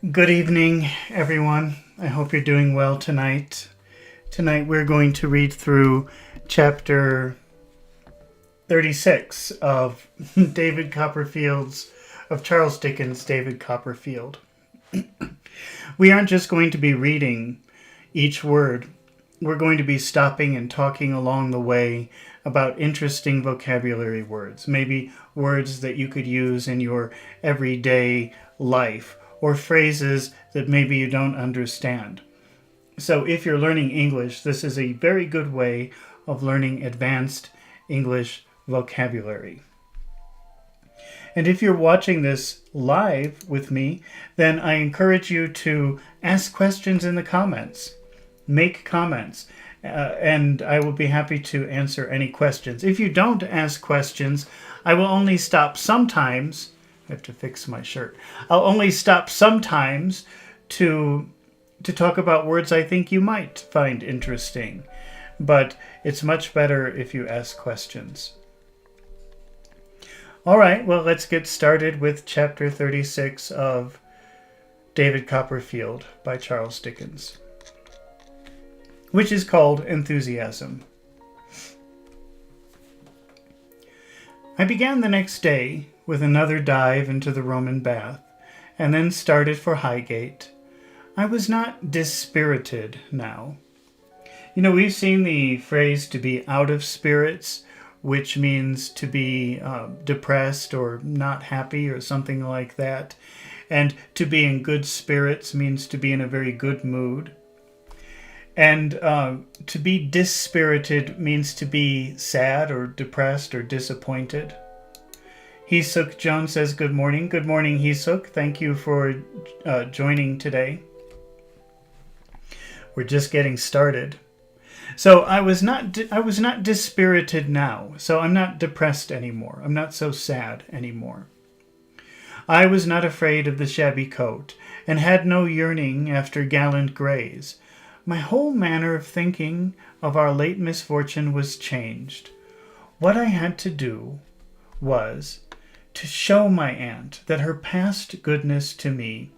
Good evening, everyone. I hope you're doing well tonight. Tonight we're going to read through chapter 36 of Charles Dickens' David Copperfield. We aren't just going to be reading each word. We're going to be stopping and talking along the way about interesting vocabulary words, maybe words that you could use in your everyday life, or phrases that maybe you don't understand. So if you're learning English, this is a very good way of learning advanced English vocabulary. And if you're watching this live with me, then I encourage you to ask questions in the comments. Make comments, and I will be happy to answer any questions. If you don't ask questions, I will only stop sometimes. I have to fix my shirt. I'll only stop sometimes to talk about words I think you might find interesting. But it's much better if you ask questions. All right, well, let's get started with chapter 36 of David Copperfield by Charles Dickens, which is called Enthusiasm. I began the next day with another dive into the Roman bath, and then started for Highgate. I was not dispirited now. We've seen the phrase to be out of spirits, which means to be depressed or not happy or something like that. And to be in good spirits means to be in a very good mood. And to be dispirited means to be sad or depressed or disappointed. Heesuk Jones says, good morning. Good morning, Heesuk. Thank you for joining today. We're just getting started. So I was not dispirited now. So I'm not depressed anymore. I'm not so sad anymore. I was not afraid of the shabby coat, and had no yearning after gallant greys. My whole manner of thinking of our late misfortune was changed. What I had to do was to show my aunt that her past goodness to me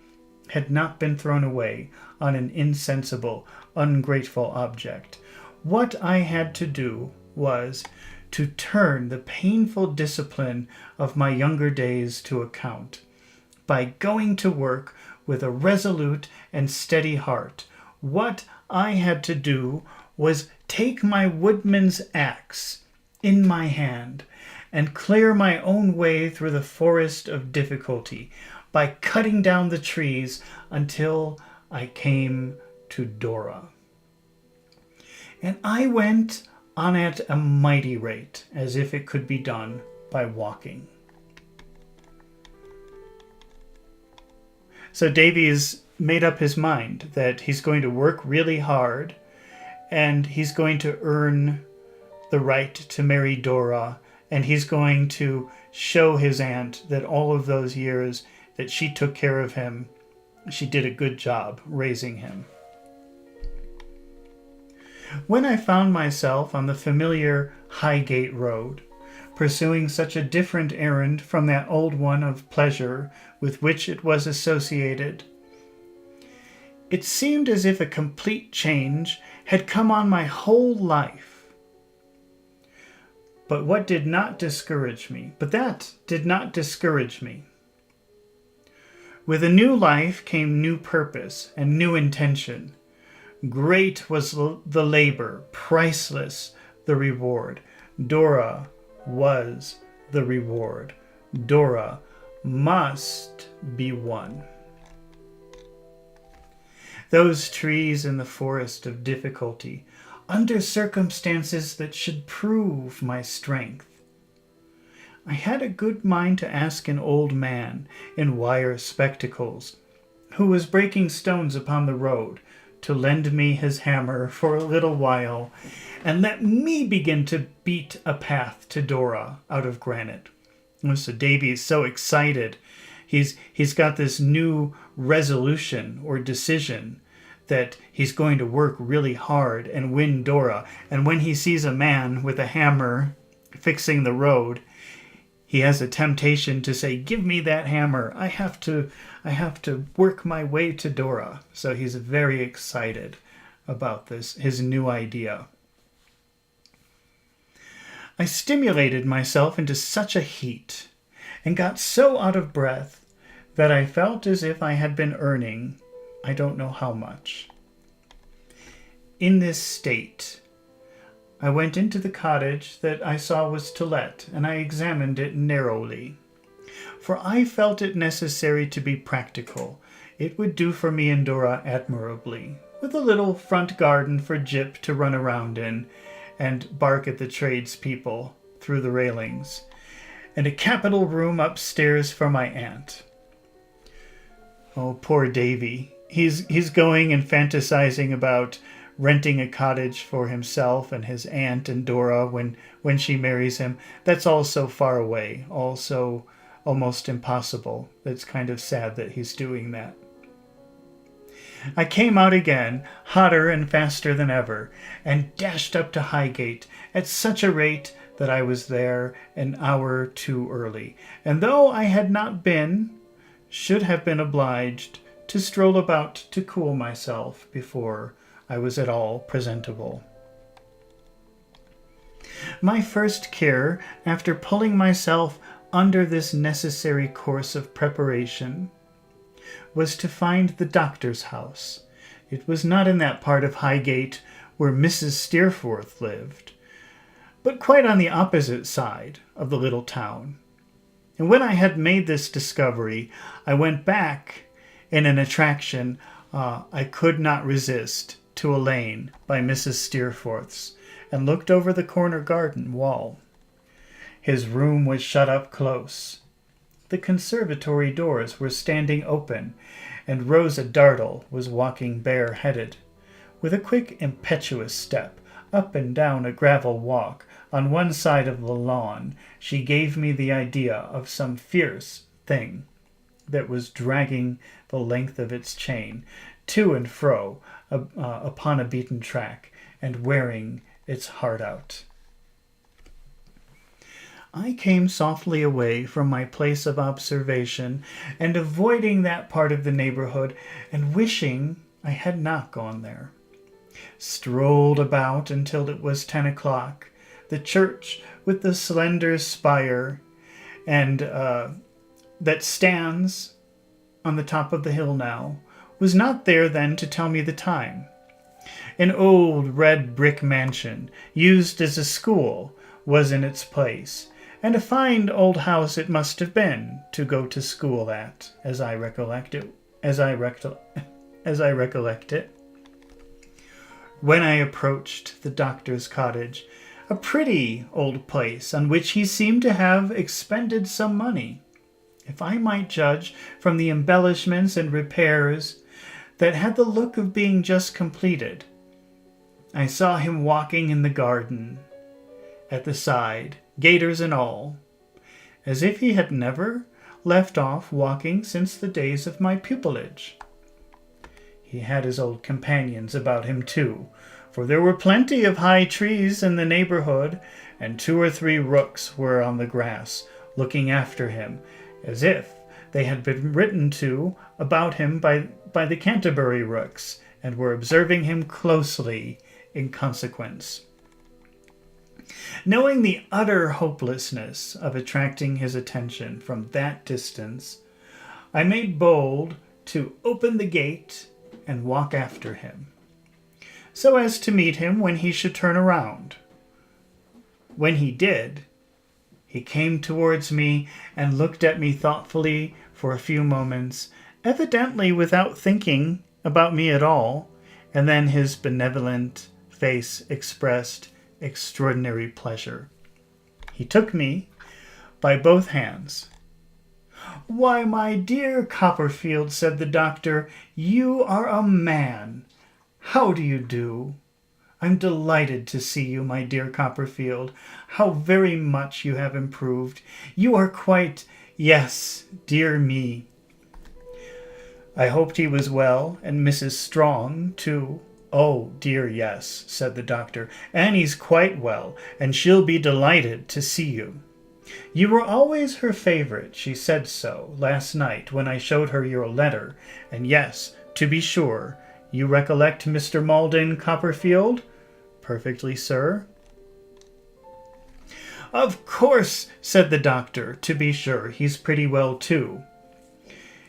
had not been thrown away on an insensible, ungrateful object. What I had to do was to turn the painful discipline of my younger days to account by going to work with a resolute and steady heart. What I had to do was take my woodman's axe in my hand and clear my own way through the forest of difficulty by cutting down the trees until I came to Dora. And I went on at a mighty rate, as if it could be done by walking. So Davy's made up his mind that he's going to work really hard and he's going to earn the right to marry Dora, and he's going to show his aunt that all of those years that she took care of him, she did a good job raising him. When I found myself on the familiar Highgate Road, pursuing such a different errand from that old one of pleasure with which it was associated, it seemed as if a complete change had come on my whole life. But that did not discourage me. With a new life came new purpose and new intention. Great was the labor, priceless the reward. Dora was the reward. Dora must be won. Those trees in the forest of difficulty, under circumstances that should prove my strength. I had a good mind to ask an old man in wire spectacles, who was breaking stones upon the road, to lend me his hammer for a little while, and let me begin to beat a path to Dora out of granite. So Davy is so excited. He's got this new resolution or decision that he's going to work really hard and win Dora. And when he sees a man with a hammer fixing the road, He has a temptation to say, "Give me that hammer. I have to work my way to Dora." So he's very excited about this, his new idea. I stimulated myself into such a heat and got so out of breath that I felt as if I had been earning I don't know how much. In this state, I went into the cottage that I saw was to let, and I examined it narrowly, for I felt it necessary to be practical. It would do for me and Dora admirably, with a little front garden for Jip to run around in and bark at the tradespeople through the railings, and a capital room upstairs for my aunt. Oh, poor Davy. He's going and fantasizing about renting a cottage for himself and his aunt and Dora when she marries him. That's all so far away, all so almost impossible. It's kind of sad that he's doing that. I came out again, hotter and faster than ever, and dashed up to Highgate at such a rate that I was there an hour too early, and though I had not been, should have been obliged to stroll about to cool myself before I was at all presentable. My first care, after pulling myself under this necessary course of preparation, was to find the doctor's house. It was not in that part of Highgate where Mrs. Steerforth lived, but quite on the opposite side of the little town. And when I had made this discovery, I went back in an attraction I could not resist to a lane by Mrs. Steerforth's, and looked over the corner garden wall. His room was shut up close. The conservatory doors were standing open, and Rosa Dartle was walking bareheaded, with a quick, impetuous step, up and down a gravel walk on one side of the lawn. She gave me the idea of some fierce thing that was dragging the length of its chain to and fro upon a beaten track, and wearing its heart out. I came softly away from my place of observation, and avoiding that part of the neighborhood, and wishing I had not gone there, strolled about until it was 10 o'clock. The church with the slender spire and that stands on the top of the hill now was not there then to tell me the time. An old red brick mansion, used as a school, was in its place, and a fine old house it must have been to go to school at, as I recollect it. When I approached the doctor's cottage, a pretty old place on which he seemed to have expended some money, if I might judge from the embellishments and repairs that had the look of being just completed. I saw him walking in the garden, at the side, gaiters and all, as if he had never left off walking since the days of my pupilage. He had his old companions about him too, for there were plenty of high trees in the neighborhood, and 2 or 3 rooks were on the grass, looking after him, as if they had been written to about him by the Canterbury rooks, and were observing him closely in consequence. Knowing the utter hopelessness of attracting his attention from that distance, I made bold to open the gate and walk after him, so as to meet him when he should turn around. When he did, he came towards me and looked at me thoughtfully for a few moments, evidently without thinking about me at all, and then his benevolent face expressed extraordinary pleasure. He took me by both hands. "Why, my dear Copperfield," said the doctor, "you are a man. How do you do? I'm delighted to see you, my dear Copperfield. How very much you have improved. You are quite... Yes, dear me." I hoped he was well, and Mrs. Strong, too. "Oh, dear, yes," said the doctor. "Annie's quite well, and she'll be delighted to see you. You were always her favorite. She said so last night when I showed her your letter. And yes, to be sure, you recollect Mr. Malden Copperfield? Perfectly, sir. Of course, said the doctor. To be sure, he's pretty well, too.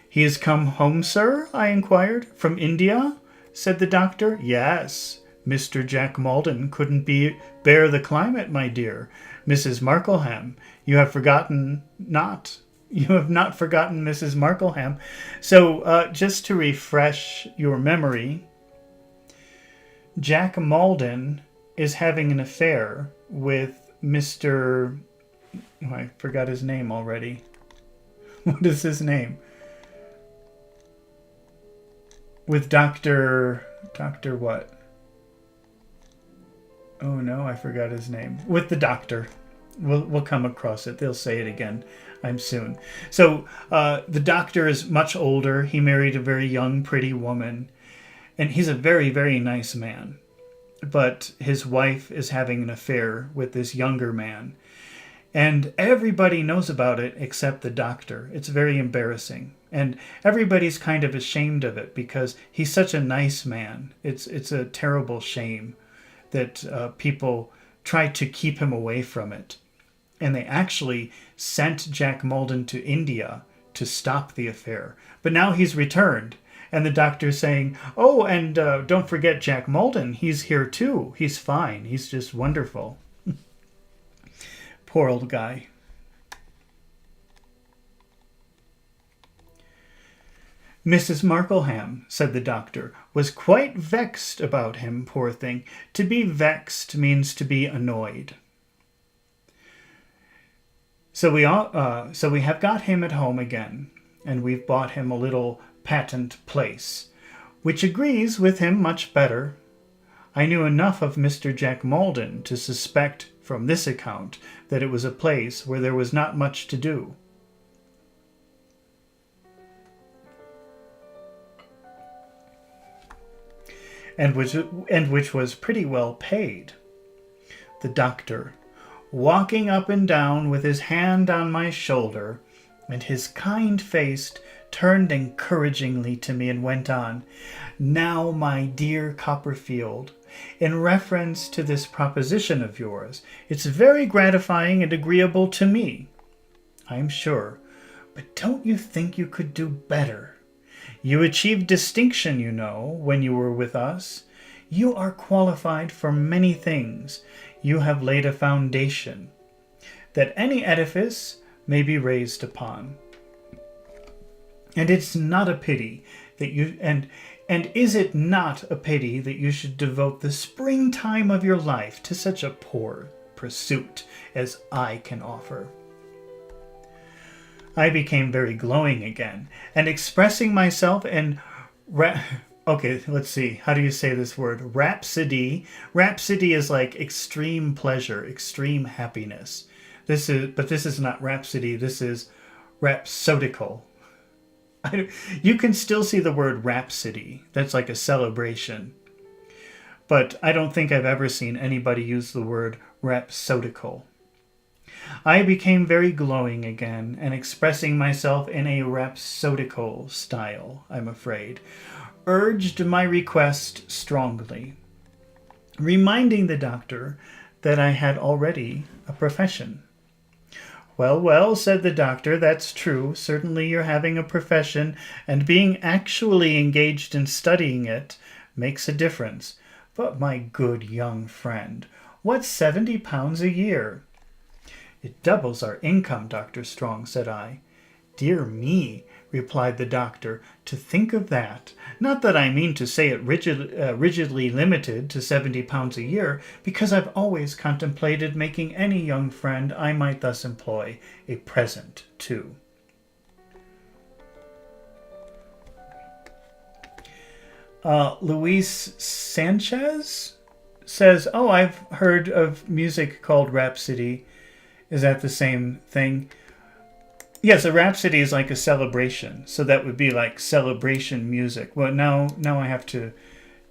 He has come home, sir? I inquired. From India? Said the doctor. Yes. Mr. Jack Malden couldn't bear the climate, my dear. Mrs. Markleham, you have not forgotten Mrs. Markleham. So, just to refresh your memory, Jack Malden is having an affair with Mr. Oh, I forgot his name already. What is his name? With Dr. what? Oh no, I forgot his name. With the doctor. We'll come across it. They'll say it again. I'm soon. So the doctor is much older. He married a very young, pretty woman. And he's a very, very nice man. But his wife is having an affair with this younger man. And everybody knows about it except the doctor. It's very embarrassing. And everybody's kind of ashamed of it because he's such a nice man. It's a terrible shame that people try to keep him away from it. And they actually sent Jack Malden to India to stop the affair. But now he's returned. And the doctor's saying, oh, and don't forget Jack Malden. He's here too. He's fine. He's just wonderful. Poor old guy. Mrs. Markleham, said the doctor, was quite vexed about him, poor thing. To be vexed means to be annoyed. So we have got him at home again, and we've bought him a little patent place, which agrees with him much better. I knew enough of Mr. Jack Malden to suspect from this account that it was a place where there was not much to do. And which was pretty well paid. The doctor, walking up and down with his hand on my shoulder, and his kind face turned encouragingly to me and went on, now, my dear Copperfield, in reference to this proposition of yours, it's very gratifying and agreeable to me, I'm sure. But don't you think you could do better? You achieved distinction, you know, when you were with us. You are qualified for many things. You have laid a foundation that any edifice may be raised upon. And it's not a pity that you and is it not a pity that you should devote the springtime of your life to such a poor pursuit as I can offer? I became very glowing again, and expressing myself in okay, let's see. How do you say this word? Rhapsody. Rhapsody is like extreme pleasure, extreme happiness. This is not rhapsody. This is rhapsodical. You can still see the word rhapsody. That's like a celebration. But I don't think I've ever seen anybody use the word rhapsodical. I became very glowing again, and expressing myself in a rhapsodical style, I'm afraid, urged my request strongly, reminding the doctor that I had already a profession. Well, well, said the doctor, that's true. Certainly you're having a profession, and being actually engaged in studying it makes a difference. But my good young friend, what's £70 a year? It doubles our income, Dr. Strong, said I. Dear me, replied the doctor, to think of that. Not that I mean to say it rigidly limited to £70 a year, because I've always contemplated making any young friend I might thus employ a present to. Luis Sanchez says, oh, I've heard of music called Rhapsody. Is that the same thing? Yes, a rhapsody is like a celebration. So that would be like celebration music. Well, now I have to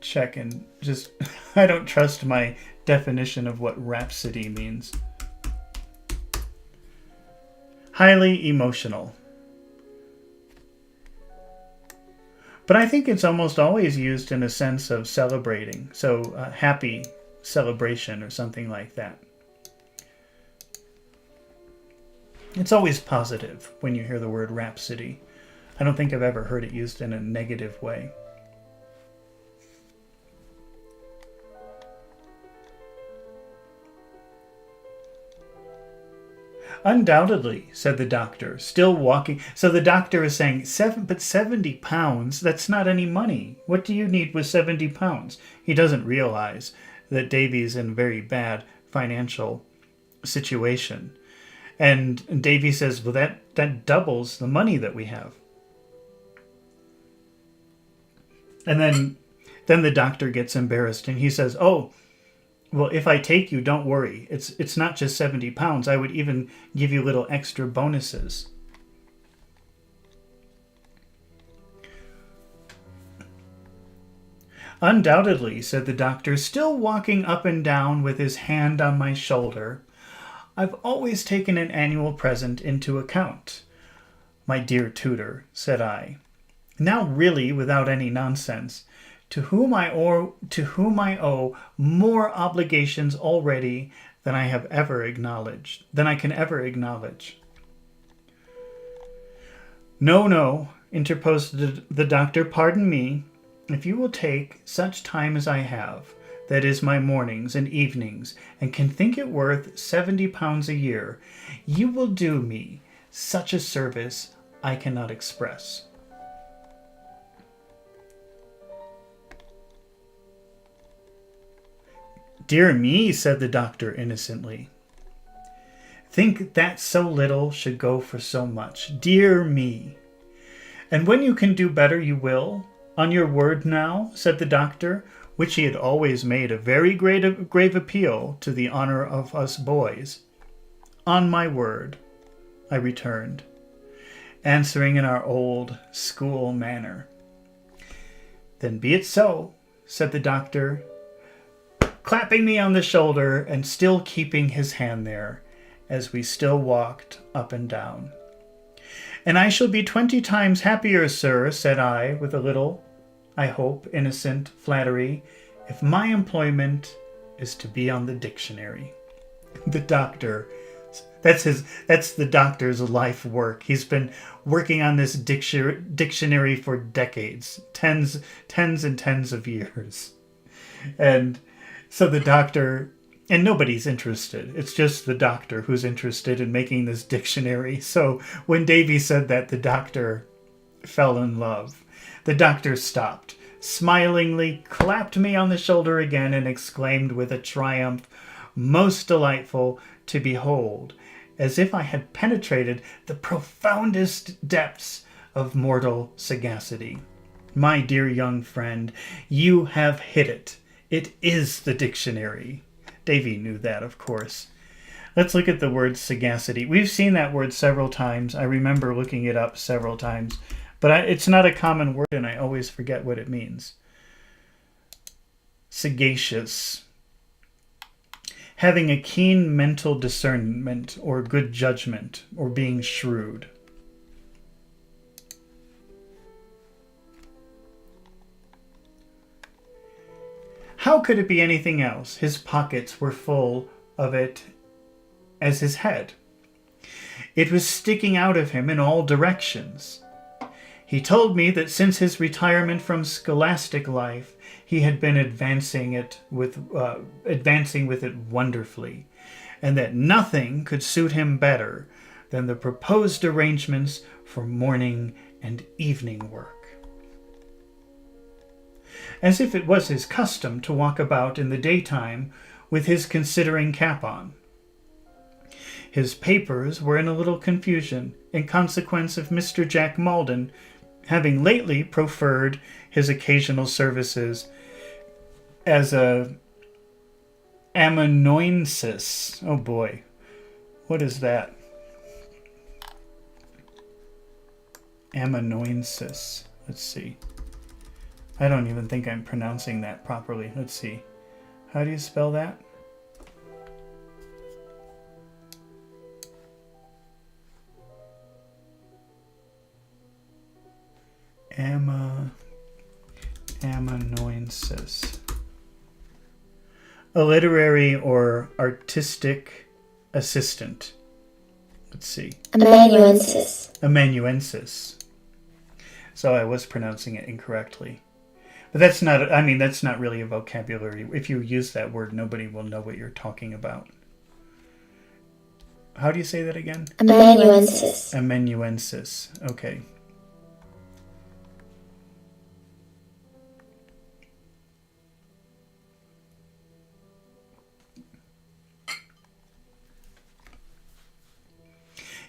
check and just... I don't trust my definition of what rhapsody means. highly emotional. But I think it's almost always used in a sense of celebrating. So happy celebration or something like that. It's always positive when you hear the word rhapsody. I don't think I've ever heard it used in a negative way. Undoubtedly, said the doctor, still walking. So the doctor is saying, but 70 pounds, that's not any money. What do you need with 70 pounds? He doesn't realize that Davy's in a very bad financial situation. And Davy says, well, that doubles the money that we have. And then the doctor gets embarrassed and he says, oh, well, if I take you, don't worry. It's not just 70 pounds. I would even give you little extra bonuses. Undoubtedly, said the doctor, still walking up and down with his hand on my shoulder. I've always taken an annual present into account. My dear tutor, said I. Now really, without any nonsense, to whom I owe more obligations already than I can ever acknowledge. No, interposed the doctor, pardon me. If you will take such time as I have, that is my mornings and evenings, and can think it worth 70 pounds a year, you will do me such a service I cannot express. Dear me, said the doctor innocently. Think that so little should go for so much. Dear me. And when you can do better, you will? On your word now, said the doctor, which he had always made a very grave appeal to the honor of us boys. On my word, I returned, answering in our old school manner. Then be it so, said the doctor, clapping me on the shoulder and still keeping his hand there as we still walked up and down. And I shall be 20 times happier, sir, said I, with a little, I hope, innocent flattery, if my employment is to be on the dictionary. The doctor, that's the doctor's life work. He's been working on this dictionary for decades, tens and tens of years. And so the doctor, and nobody's interested. It's just the doctor who's interested in making this dictionary. So when Davy said that, the doctor fell in love. The doctor stopped, smilingly clapped me on the shoulder again, and exclaimed with a triumph most delightful to behold, as if I had penetrated the profoundest depths of mortal sagacity. My dear young friend, you have hit it. It is the dictionary. Davy knew that, of course. Let's look at the word sagacity. We've seen that word several times. I remember looking it up several times. But it's not a common word, and I always forget what it means. Sagacious. Having a keen mental discernment or good judgment, or being shrewd. How could it be anything else? His pockets were full of it as his head. It was sticking out of him in all directions. He told me that since his retirement from scholastic life, he had been advancing with it wonderfully, and that nothing could suit him better than the proposed arrangements for morning and evening work. As if it was his custom to walk about in the daytime with his considering cap on. His papers were in a little confusion in consequence of Mr. Jack Maldon having lately proffered his occasional services as a amanuensis. Oh boy, what is that? Amanuensis. Let's see. I don't even think I'm pronouncing that properly. Let's see. How do you spell that? Amanuensis. A literary or artistic assistant. Let's see. Amanuensis. Amanuensis. So I was pronouncing it incorrectly. But that's not really a vocabulary. If you use that word, nobody will know what you're talking about. How do you say that again? Amanuensis. Amanuensis. Okay.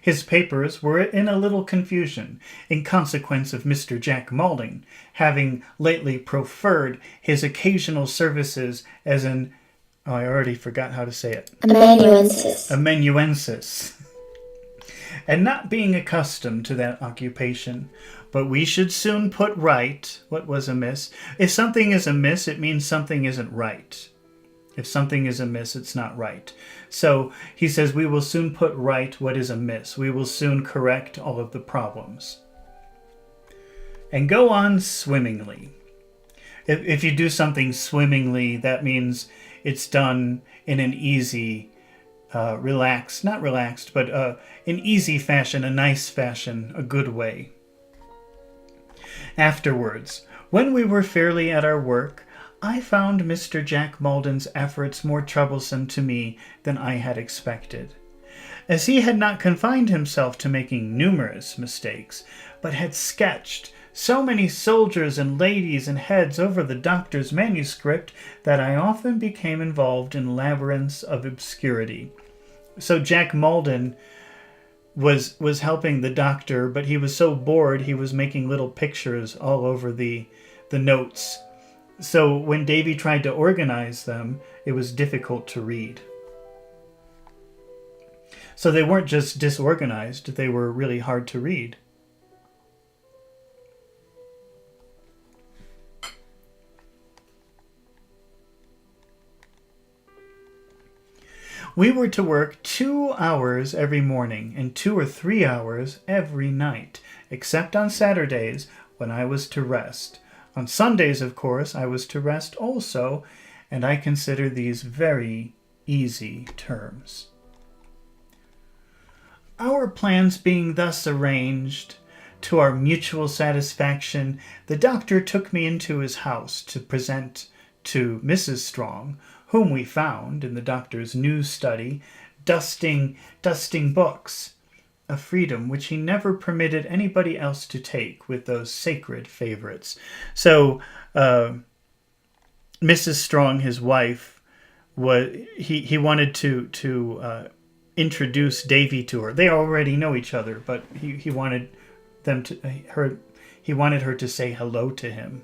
His papers were in a little confusion, in consequence of Mr. Jack Maldon having lately proffered his occasional services as an... Oh, I already forgot how to say it. Amanuensis. Amanuensis. And not being accustomed to that occupation. But we should soon put right what was amiss. If something is amiss, it means something isn't right. If something is amiss, it's not right. So he says, we will soon put right what is amiss. We will soon correct all of the problems. And go on swimmingly. If you do something swimmingly, that means it's done in an easy, not relaxed, but an easy fashion, a nice fashion, a good way. Afterwards, when we were fairly at our work, I found Mr. Jack Maldon's efforts more troublesome to me than I had expected. As he had not confined himself to making numerous mistakes, but had sketched so many soldiers and ladies and heads over the doctor's manuscript that I often became involved in labyrinths of obscurity. So Jack Maldon was helping the doctor, but he was so bored he was making little pictures all over the notes. So when Davy tried to organize them, it was difficult to read. So they weren't just disorganized, they were really hard to read. We were to work 2 hours every morning and 2 or 3 hours every night, except on Saturdays when I was to rest. On Sundays, of course, I was to rest also, and I consider these very easy terms. Our plans being thus arranged, to our mutual satisfaction, the doctor took me into his house to present to Mrs. Strong, whom we found in the doctor's new study, dusting books, a freedom which he never permitted anybody else to take with those sacred favorites. So Mrs. Strong, his wife, he wanted to introduce Davy to her. They already know each other, but he wanted he wanted her to say hello to him.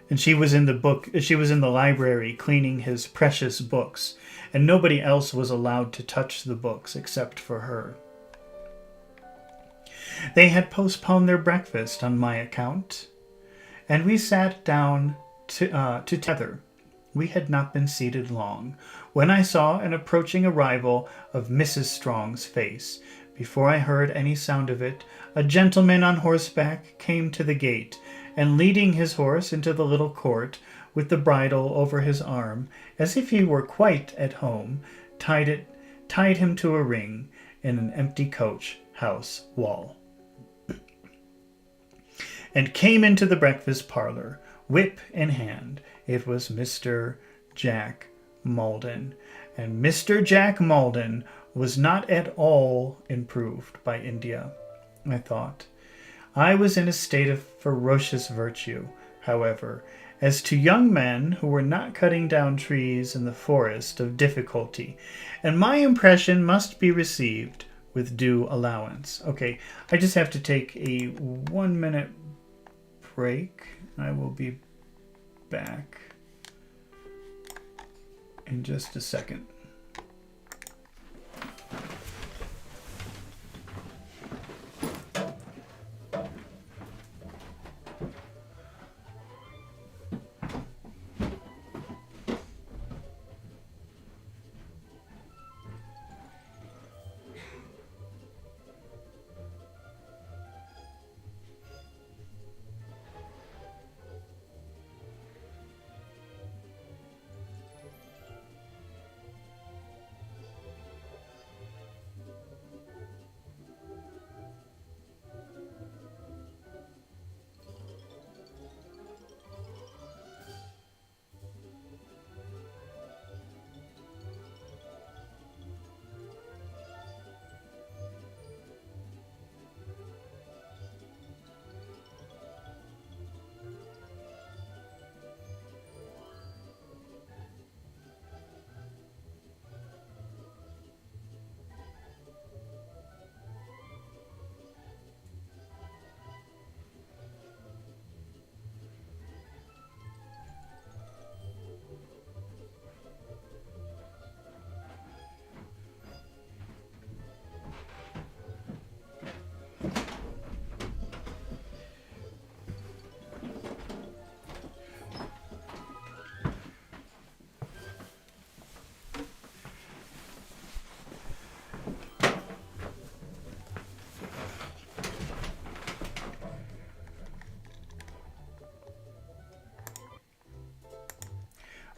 And she was in the library cleaning his precious books, and nobody else was allowed to touch the books except for her. They had postponed their breakfast on my account, and we sat down together. We had not been seated long, when I saw an approaching arrival of Mrs. Strong's face. Before I heard any sound of it, a gentleman on horseback came to the gate, and leading his horse into the little court, with the bridle over his arm, as if he were quite at home, tied him to a ring in an empty coach house wall, and came into the breakfast parlor, whip in hand. It was Mr. Jack Maldon, and Mr. Jack Maldon was not at all improved by India, I thought. I was in a state of ferocious virtue, however, as to young men who were not cutting down trees in the forest of difficulty, and my impression must be received with due allowance. Okay, I just have to take a 1-minute break. I will be back in just a second.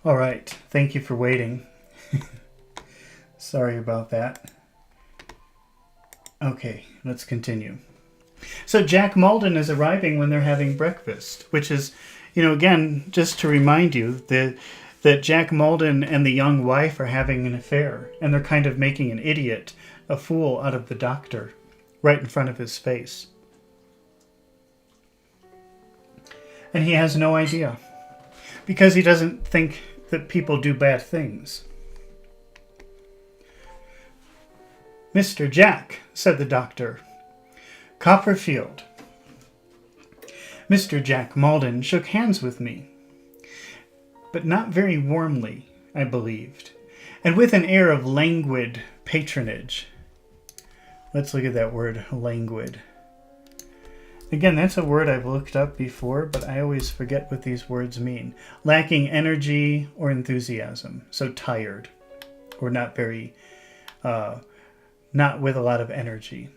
All right. Thank you for waiting. Sorry about that. Okay, let's continue. So Jack Maldon is arriving when they're having breakfast, which is, again, just to remind you that Jack Maldon and the young wife are having an affair, and they're kind of making an idiot, a fool out of the doctor, right in front of his face. And he has no idea, because he doesn't think that people do bad things. "Mr. Jack," said the doctor. "Copperfield." Mr. Jack Maldon shook hands with me, but not very warmly, I believed, and with an air of languid patronage. Let's look at that word, languid. Again, that's a word I've looked up before, but I always forget what these words mean. Lacking energy or enthusiasm, so tired, or not with a lot of energy.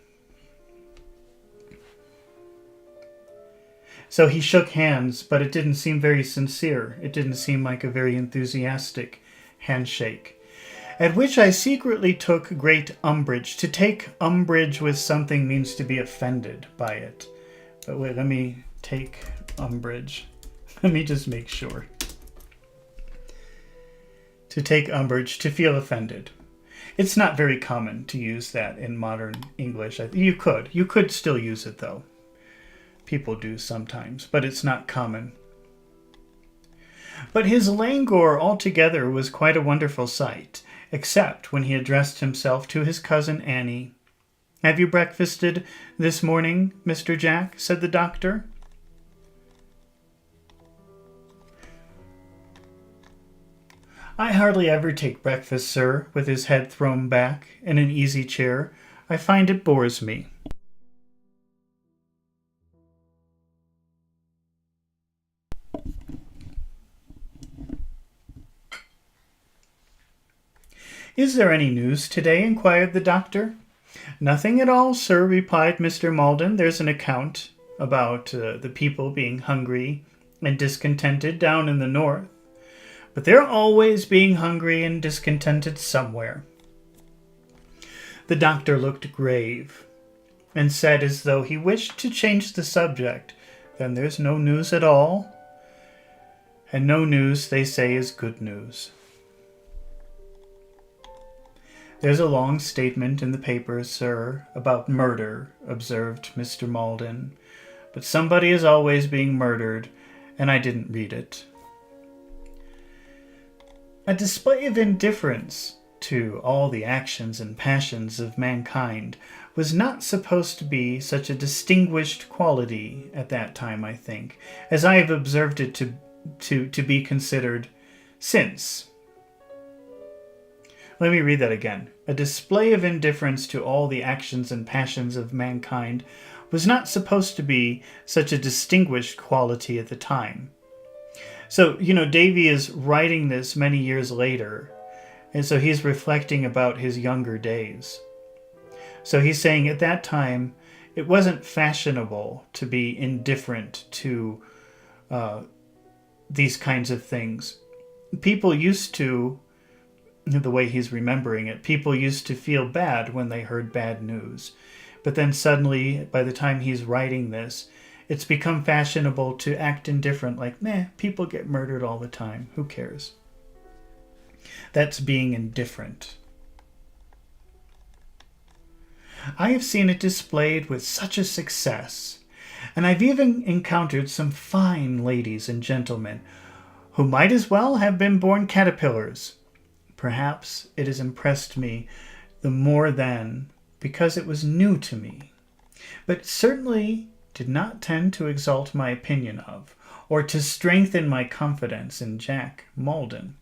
So he shook hands, but it didn't seem very sincere. It didn't seem like a very enthusiastic handshake, at which I secretly took great umbrage. To take umbrage with something means to be offended by it. But wait, let me take umbrage. Let me just make sure. To take umbrage, to feel offended. It's not very common to use that in modern English. You could still use it though. People do sometimes, but it's not common. But his languor altogether was quite a wonderful sight, except when he addressed himself to his cousin Annie. "Have you breakfasted this morning, Mr. Jack?" said the doctor. "I hardly ever take breakfast, sir," with his head thrown back in an easy chair. "I find it bores me." "Is there any news today?" inquired the doctor. "Nothing at all, sir," replied Mr. Maldon. "There's an account about the people being hungry and discontented down in the north. But they're always being hungry and discontented somewhere." The doctor looked grave and said, as though he wished to change the subject, "Then there's no news at all. And no news, they say, is good news." "There's a long statement in the papers, sir, about murder," observed Mr. Maldon. "But somebody is always being murdered, and I didn't read it." A display of indifference to all the actions and passions of mankind was not supposed to be such a distinguished quality at that time, I think, as I have observed it to be considered since. Let me read that again. A display of indifference to all the actions and passions of mankind was not supposed to be such a distinguished quality at the time. So, Davy is writing this many years later, and so he's reflecting about his younger days. So he's saying at that time, it wasn't fashionable to be indifferent to these kinds of things. People used to, the way he's remembering it, people used to feel bad when they heard bad news. But then suddenly, by the time he's writing this, it's become fashionable to act indifferent, like, people get murdered all the time. Who cares? That's being indifferent. I have seen it displayed with such a success, and I've even encountered some fine ladies and gentlemen who might as well have been born caterpillars. Perhaps it has impressed me the more then because it was new to me, but certainly did not tend to exalt my opinion of, or to strengthen my confidence in Jack Maldon.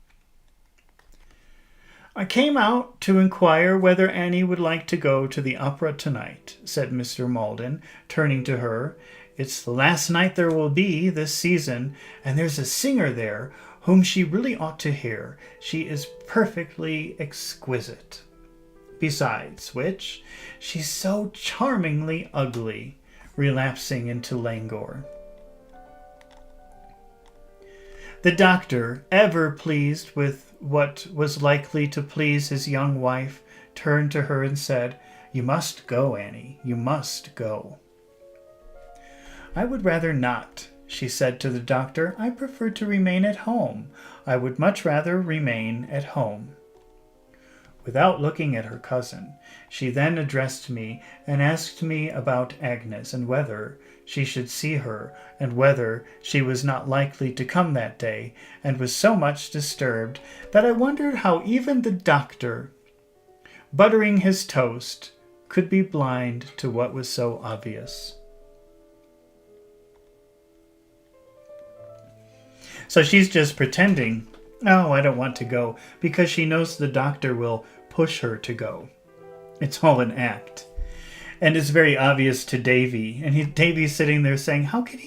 "I came out to inquire whether Annie would like to go to the opera tonight," said Mr. Maldon, turning to her. "It's the last night there will be this season, and there's a singer there whom she really ought to hear. She is perfectly exquisite. Besides which, she's so charmingly ugly," relapsing into languor. The doctor, ever pleased with what was likely to please his young wife, turned to her and said, "You must go, Annie. You must go." "I would rather not," she said to the doctor. "I prefer to remain at home. I would much rather remain at home." Without looking at her cousin, she then addressed me and asked me about Agnes and whether she should see her and whether she was not likely to come that day, and was so much disturbed that I wondered how even the doctor, buttering his toast, could be blind to what was so obvious. So she's just pretending, "Oh, I don't want to go," because she knows the doctor will push her to go. It's all an act. And it's very obvious to Davy. And Davy's sitting there saying, how can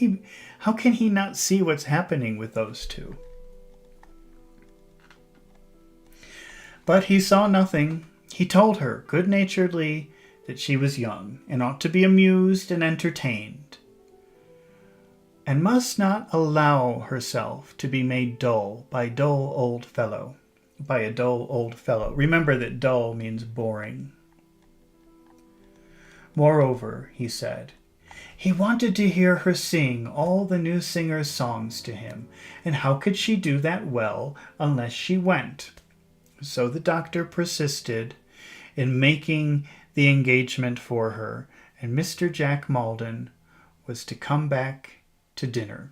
he not see what's happening with those two? But he saw nothing. He told her good-naturedly that she was young and ought to be amused and entertained, and must not allow herself to be made dull by a dull old fellow. Remember that dull means boring. Moreover, he said, he wanted to hear her sing all the new singers' songs to him, and how could she do that well unless she went? So the doctor persisted in making the engagement for her, and Mr. Jack Maldon was to come back to dinner.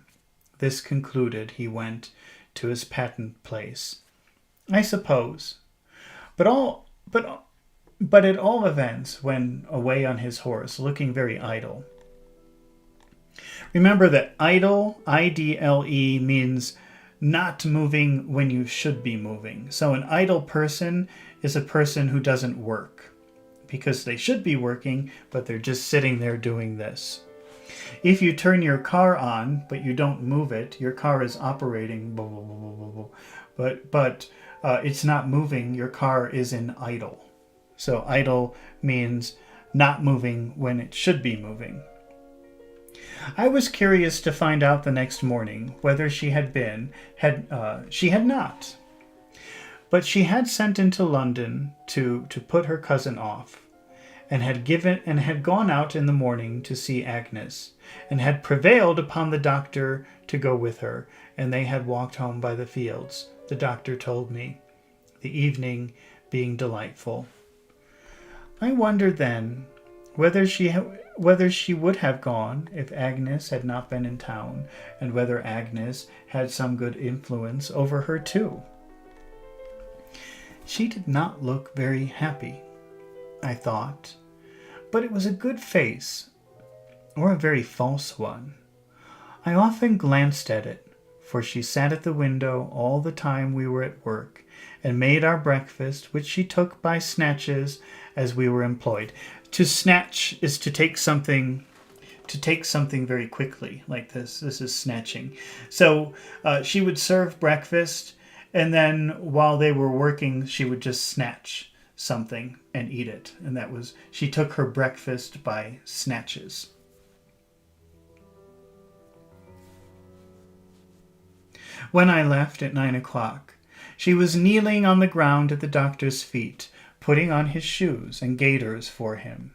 This concluded, he went to his patent place, I suppose. But at all events, when away on his horse, looking very idle. Remember that idle, I-D-L-E, means not moving when you should be moving. So an idle person is a person who doesn't work, because they should be working, but they're just sitting there doing this. If you turn your car on, but you don't move it, your car is operating, but it's not moving, your car is in idle. So idle means not moving when it should be moving. I was curious to find out the next morning whether she had been. She had not. But she had sent into London to put her cousin off, and had gone out in the morning to see Agnes, and had prevailed upon the doctor to go with her, and they had walked home by the fields, the doctor told me, the evening being delightful. I wondered then whether she would have gone if Agnes had not been in town, and whether Agnes had some good influence over her too. She did not look very happy, I thought, but it was a good face, or a very false one. I often glanced at it, for she sat at the window all the time we were at work, and made our breakfast, which she took by snatches as we were employed. To snatch is to take something very quickly, like this. This is snatching. So she would serve breakfast, and then while they were working, she would just snatch something and eat it. And that was, she took her breakfast by snatches. When I left at 9 o'clock, she was kneeling on the ground at the doctor's feet, putting on his shoes and gaiters for him.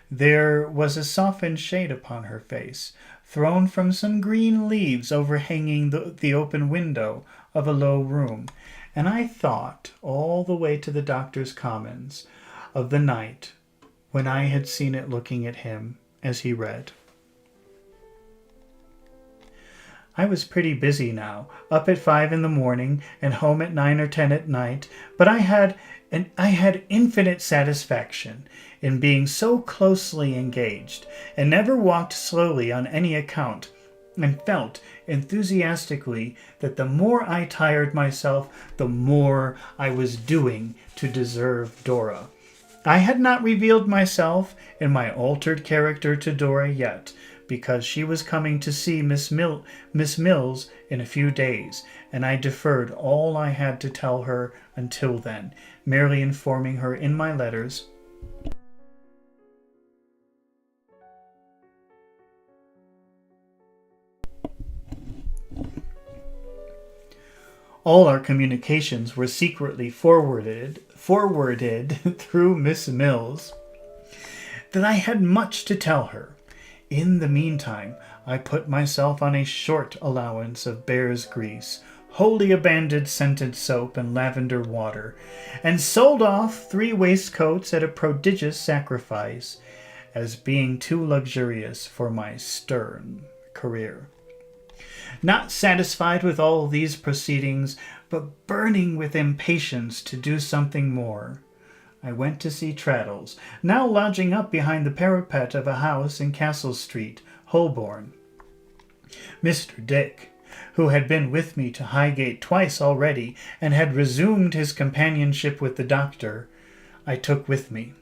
There was a softened shade upon her face, thrown from some green leaves overhanging the open window of a low room, and I thought all the way to the doctor's Commons of the night when I had seen it looking at him as he read. I was pretty busy now, up at 5 in the morning and home at 9 or 10 at night, but I had infinite satisfaction in being so closely engaged, and never walked slowly on any account, and felt enthusiastically that the more I tired myself, the more I was doing to deserve Dora. I had not revealed myself in my altered character to Dora yet, because she was coming to see Miss Mills in a few days, and I deferred all I had to tell her until then, merely informing her in my letters All our communications were secretly forwarded through Miss Mills, that I had much to tell her. In the meantime, I put myself on a short allowance of bear's grease, wholly abandoned scented soap and lavender water, and sold off 3 waistcoats at a prodigious sacrifice, as being too luxurious for my stern career. Not satisfied with all these proceedings, but burning with impatience to do something more, I went to see Traddles, now lodging up behind the parapet of a house in Castle Street, Holborn. Mr. Dick, who had been with me to Highgate twice already, and had resumed his companionship with the doctor, I took with me.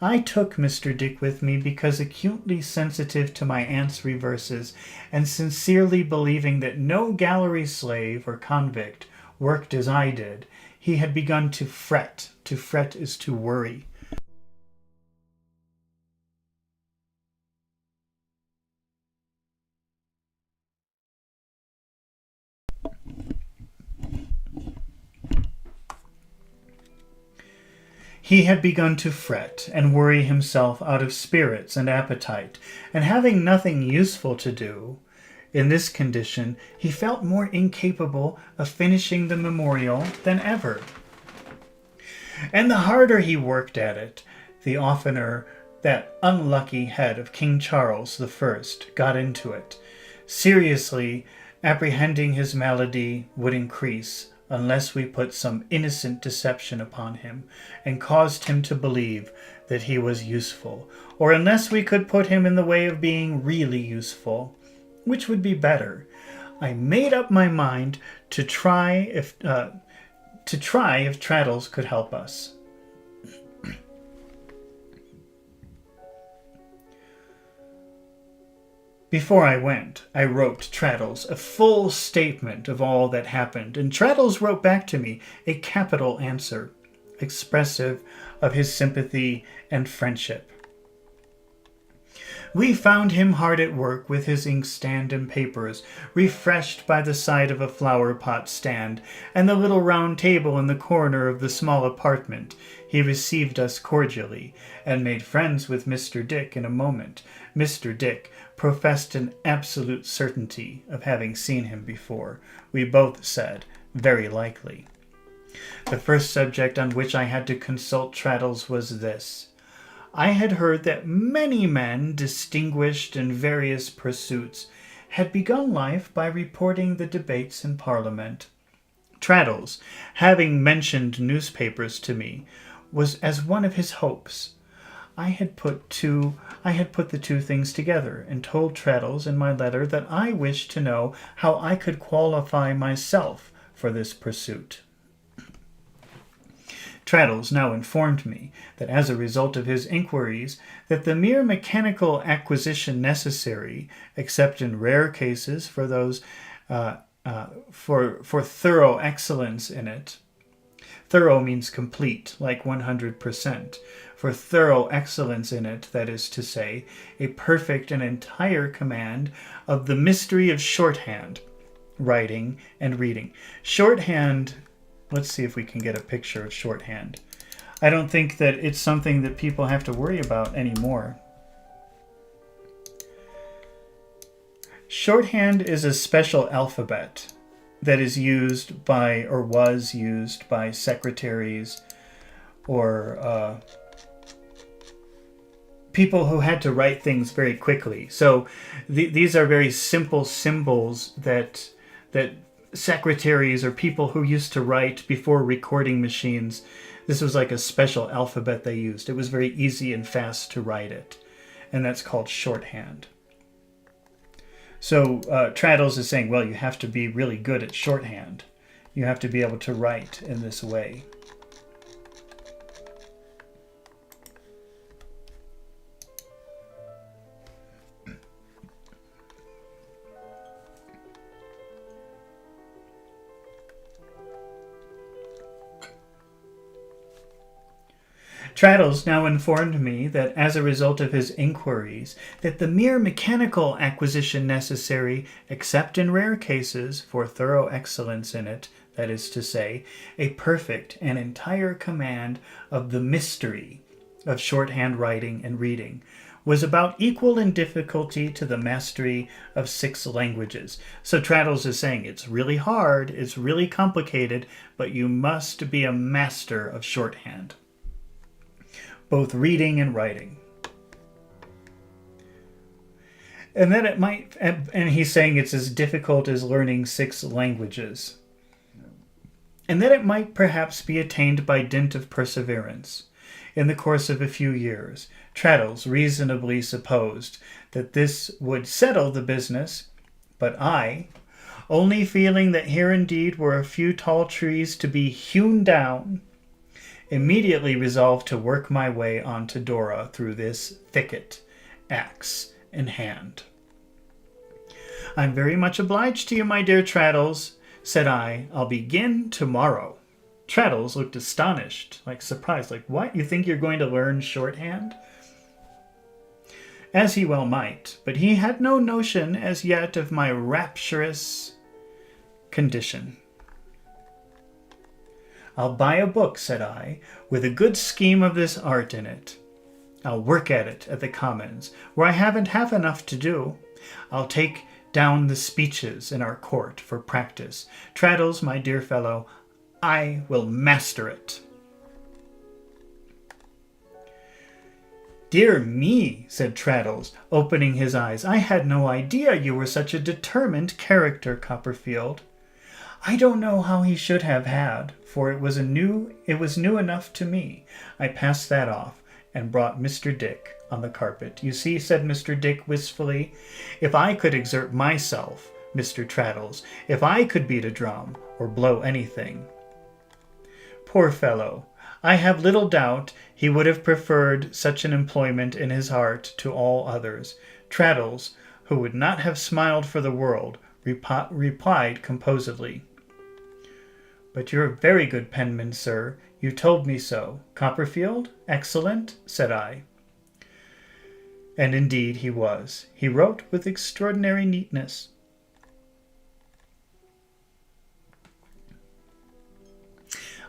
I took Mr. Dick with me because, acutely sensitive to my aunt's reverses, and sincerely believing that no gallery slave or convict worked as I did, he had begun to fret. To fret is to worry. He had begun to fret and worry himself out of spirits and appetite, and having nothing useful to do, in this condition he felt more incapable of finishing the memorial than ever. And the harder he worked at it, the oftener that unlucky head of King Charles I got into it, seriously apprehending his malady would increase unless we put some innocent deception upon him, and caused him to believe that he was useful, or unless we could put him in the way of being really useful, which would be better. I made up my mind to try if Traddles could help us. Before I went, I wrote Traddles a full statement of all that happened, and Traddles wrote back to me a capital answer, expressive of his sympathy and friendship. We found him hard at work with his inkstand and papers, refreshed by the sight of a flower-pot stand and the little round table in the corner of the small apartment. He received us cordially, and made friends with Mr. Dick in a moment. Mr. Dick professed an absolute certainty of having seen him before. We both said, very likely. The first subject on which I had to consult Traddles was this. I had heard that many men distinguished in various pursuits had begun life by reporting the debates in Parliament. Traddles, having mentioned newspapers to me, was as one of his hopes. I had put the two things together, and told Traddles in my letter that I wished to know how I could qualify myself for this pursuit. Traddles now informed me that as a result of his inquiries, that the mere mechanical acquisition necessary, except in rare cases for those for thorough excellence in it. Thorough means complete, like 100%. For thorough excellence in it, that is to say, a perfect and entire command of the mystery of shorthand, writing and reading. Shorthand, let's see if we can get a picture of shorthand. I don't think that it's something that people have to worry about anymore. Shorthand is a special alphabet that is used by, or was used by, secretaries or people who had to write things very quickly. So these are very simple symbols that secretaries or people who used to write before recording machines, this was like a special alphabet they used. It was very easy and fast to write it, and that's called shorthand. So Traddles is saying, well, you have to be really good at shorthand. You have to be able to write in this way. Traddles now informed me that as a result of his inquiries, that the mere mechanical acquisition necessary, except in rare cases, for thorough excellence in it, that is to say, a perfect and entire command of the mystery of shorthand writing and reading, was about equal in difficulty to the mastery of 6 languages. So Traddles is saying it's really hard, it's really complicated, but you must be a master of shorthand, both reading and writing. And then it might, and he's saying it's as difficult as learning 6 languages. And that it might perhaps be attained by dint of perseverance. In the course of a few years, Traddles reasonably supposed that this would settle the business, but I, only feeling that here indeed were a few tall trees to be hewn down, immediately resolved to work my way on to Dora through this thicket, axe in hand. "I'm very much obliged to you, my dear Traddles," said I. "I'll begin tomorrow." Traddles looked astonished, like surprised, like, "What? You think you're going to learn shorthand?" As he well might, but he had no notion as yet of my rapturous condition. "I'll buy a book," said I, "with a good scheme of this art in it. I'll work at it at the Commons, where I haven't half enough to do. I'll take down the speeches in our court for practice. Traddles, my dear fellow, I will master it." "Dear me," said Traddles, opening his eyes. "I had no idea you were such a determined character, Copperfield." I don't know how he should have had, for it was new enough to me. I passed that off and brought Mr. Dick on the carpet. "You see," said Mr. Dick wistfully, "if I could exert myself, Mr. Traddles, if I could beat a drum or blow anything." Poor fellow, I have little doubt he would have preferred such an employment in his heart to all others. Traddles, who would not have smiled for the world, replied composedly, "But you're a very good penman, sir. You told me so. Copperfield? Excellent," said I. And indeed he was. He wrote with extraordinary neatness.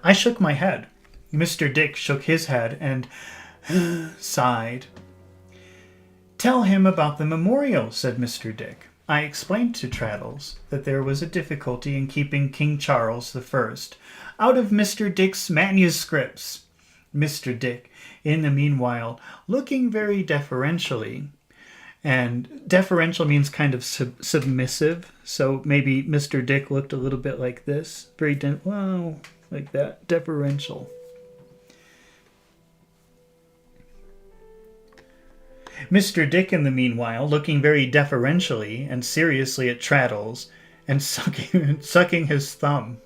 I shook my head. Mr. Dick shook his head and sighed. "Tell him about the memorial," said Mr. Dick. I explained to Traddles that there was a difficulty in keeping King Charles I out of Mr. Dick's manuscripts. Mr. Dick, in the meanwhile, looking very deferentially, and deferential means kind of submissive, so maybe Mr. Dick looked a little bit like this, like that, deferential. Mr. Dick, in the meanwhile, looking very deferentially and seriously at Traddles, and sucking his thumb.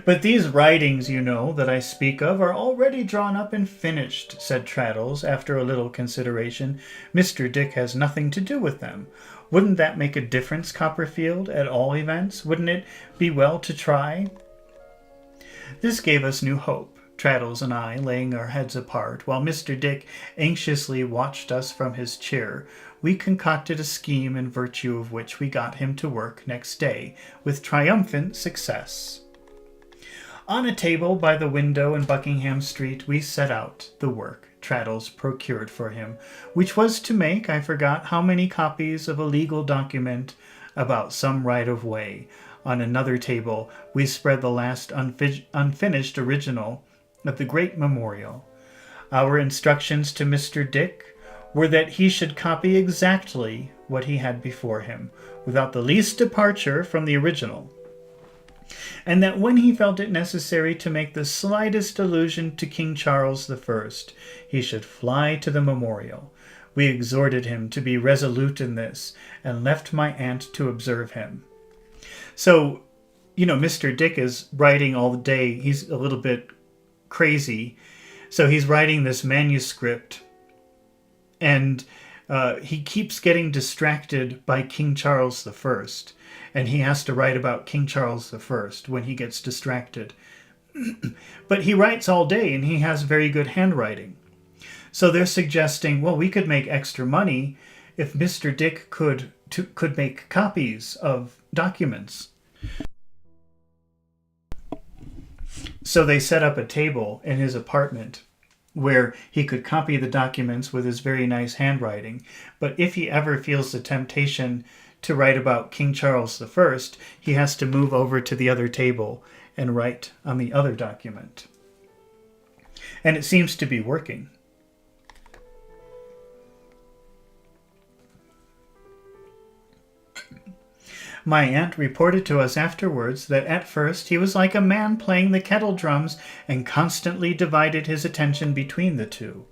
"But these writings, you know, that I speak of, are already drawn up and finished," said Traddles, after a little consideration. "Mr. Dick has nothing to do with them. Wouldn't that make a difference, Copperfield, at all events? Wouldn't it be well to try?" This gave us new hope, Traddles and I laying our heads apart, while Mr. Dick anxiously watched us from his chair. We concocted a scheme in virtue of which we got him to work next day, with triumphant success. On a table by the window in Buckingham Street, we set out the work Traddles procured for him, which was to make, I forgot how many copies of a legal document about some right-of-way. On another table, we spread the last unfinished original of the great memorial. Our instructions to Mr. Dick were that he should copy exactly what he had before him, without the least departure from the original, and that when he felt it necessary to make the slightest allusion to King Charles I, he should fly to the memorial. We exhorted him to be resolute in this, and left my aunt to observe him. So, Mr. Dick is writing all day. He's a little bit crazy. So he's writing this manuscript, and he keeps getting distracted by King Charles I, and he has to write about King Charles I when he gets distracted. But he writes all day, and he has very good handwriting. So they're suggesting, well, we could make extra money if Mr. Dick could make copies of documents. So they set up a table in his apartment where he could copy the documents with his very nice handwriting. But if he ever feels the temptation to write about King Charles I, he has to move over to the other table and write on the other document. And it seems to be working. My aunt reported to us afterwards that at first he was like a man playing the kettle drums and constantly divided his attention between the two,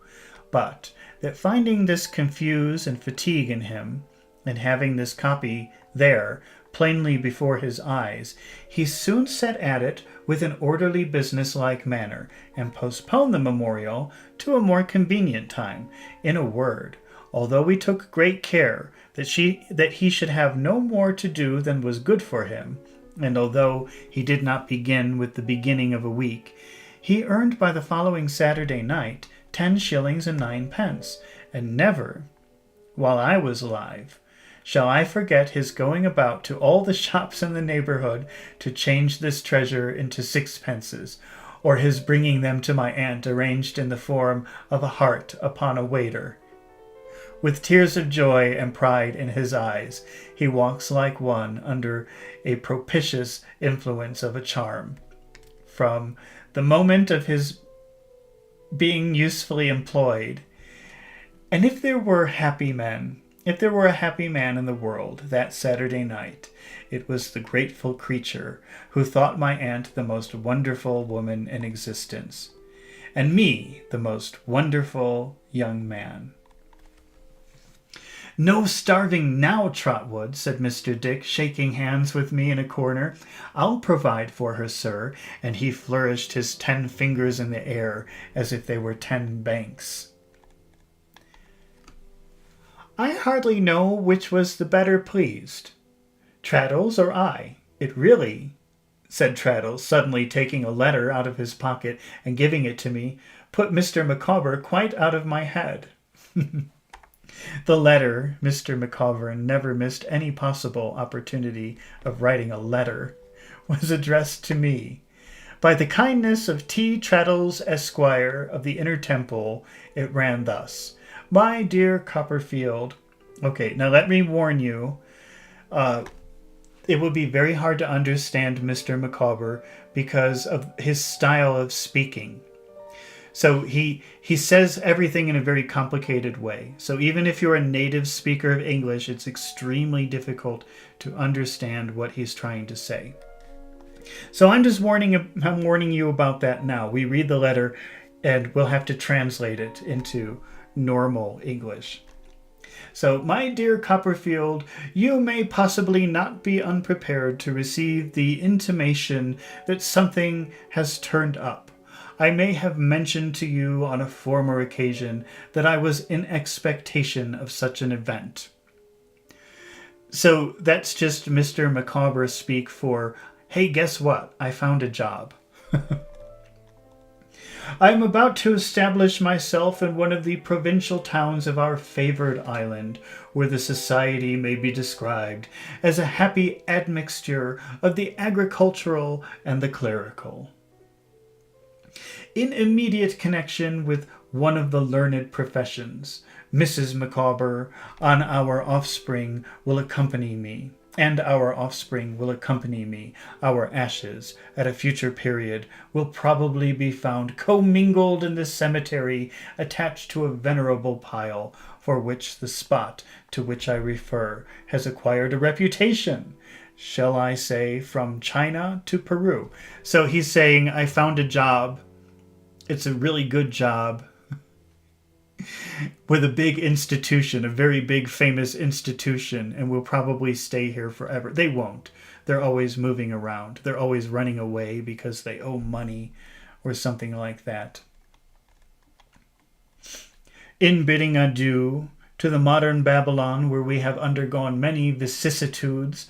but that finding this confuse and fatigue in him, and having this copy there plainly before his eyes, he soon set at it with an orderly business-like manner, and postponed the memorial to a more convenient time. In a word, although we took great care that he should have no more to do than was good for him, and although he did not begin with the beginning of a week, he earned by the following Saturday night 10 shillings and 9 pence, and never, while I was alive, shall I forget his going about to all the shops in the neighborhood to change this treasure into sixpences, or his bringing them to my aunt arranged in the form of a heart upon a waiter. With tears of joy and pride in his eyes, he walks like one under a propitious influence of a charm. From the moment of his being usefully employed, and if there were a happy man in the world that Saturday night, it was the grateful creature who thought my aunt the most wonderful woman in existence, and me the most wonderful young man. "No starving now, Trotwood," said Mr. Dick, shaking hands with me in a corner. "I'll provide for her, sir," and he flourished his 10 fingers in the air as if they were 10 banks. I hardly know which was the better pleased, Traddles or I. It really, said Traddles, suddenly taking a letter out of his pocket and giving it to me, put Mr. Micawber quite out of my head. The letter, Mr. Micawber never missed any possible opportunity of writing a letter, was addressed to me. By the kindness of T. Traddles, Esquire, of the Inner Temple, it ran thus. My dear Copperfield. Okay, now let me warn you, it would be very hard to understand Mr. Micawber because of his style of speaking. So he says everything in a very complicated way. So even if you're a native speaker of English, it's extremely difficult to understand what he's trying to say. So I'm warning you about that now. We read the letter and we'll have to translate it into normal English. So, my dear Copperfield, you may possibly not be unprepared to receive the intimation that something has turned up. I may have mentioned to you on a former occasion that I was in expectation of such an event. So that's just Mr. Micawber speak for, hey, guess what? I found a job. I am about to establish myself in one of the provincial towns of our favored island, where the society may be described as a happy admixture of the agricultural and the clerical. In immediate connection with one of the learned professions, Mrs. Micawber, on our offspring will accompany me, and our offspring will accompany me. Our ashes, at a future period, will probably be found commingled in this cemetery, attached to a venerable pile, for which the spot to which I refer has acquired a reputation. Shall I say from China to Peru? So he's saying, I found a job. It's a really good job. With a big institution, a very big famous institution, and will probably stay here forever. They won't. They're always moving around. They're always running away because they owe money or something like that. In bidding adieu to the modern Babylon, where we have undergone many vicissitudes,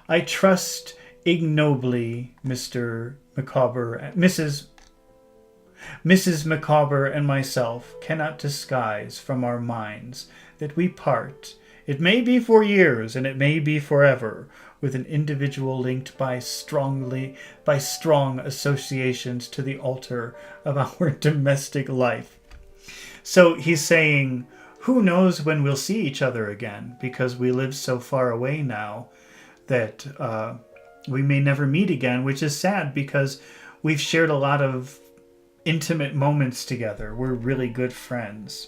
I trust ignobly Mr. Micawber, Mrs. Micawber and myself cannot disguise from our minds that we part, it may be for years and it may be forever, with an individual linked by strong associations to the altar of our domestic life. So he's saying, who knows when we'll see each other again, because we live so far away now that we may never meet again, which is sad because we've shared a lot of intimate moments together. We're really good friends.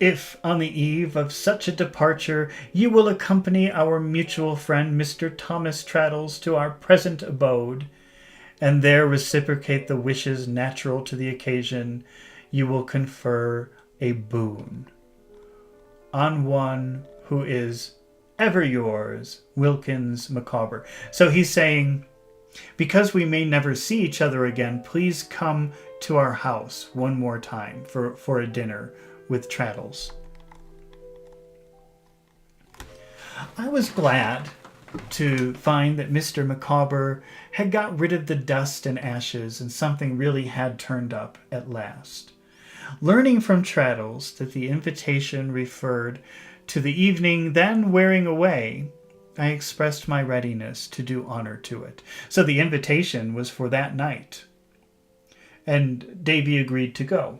If, on the eve of such a departure, you will accompany our mutual friend Mr. Thomas Traddles to our present abode, and there reciprocate the wishes natural to the occasion, you will confer a boon on one who is ever yours, Wilkins Micawber. So he's saying, because we may never see each other again, please come to our house one more time for a dinner with Traddles. I was glad to find that Mr. Micawber had got rid of the dust and ashes, and something really had turned up at last. Learning from Traddles that the invitation referred to the evening then wearing away, I expressed my readiness to do honor to it. So the invitation was for that night, and Davy agreed to go.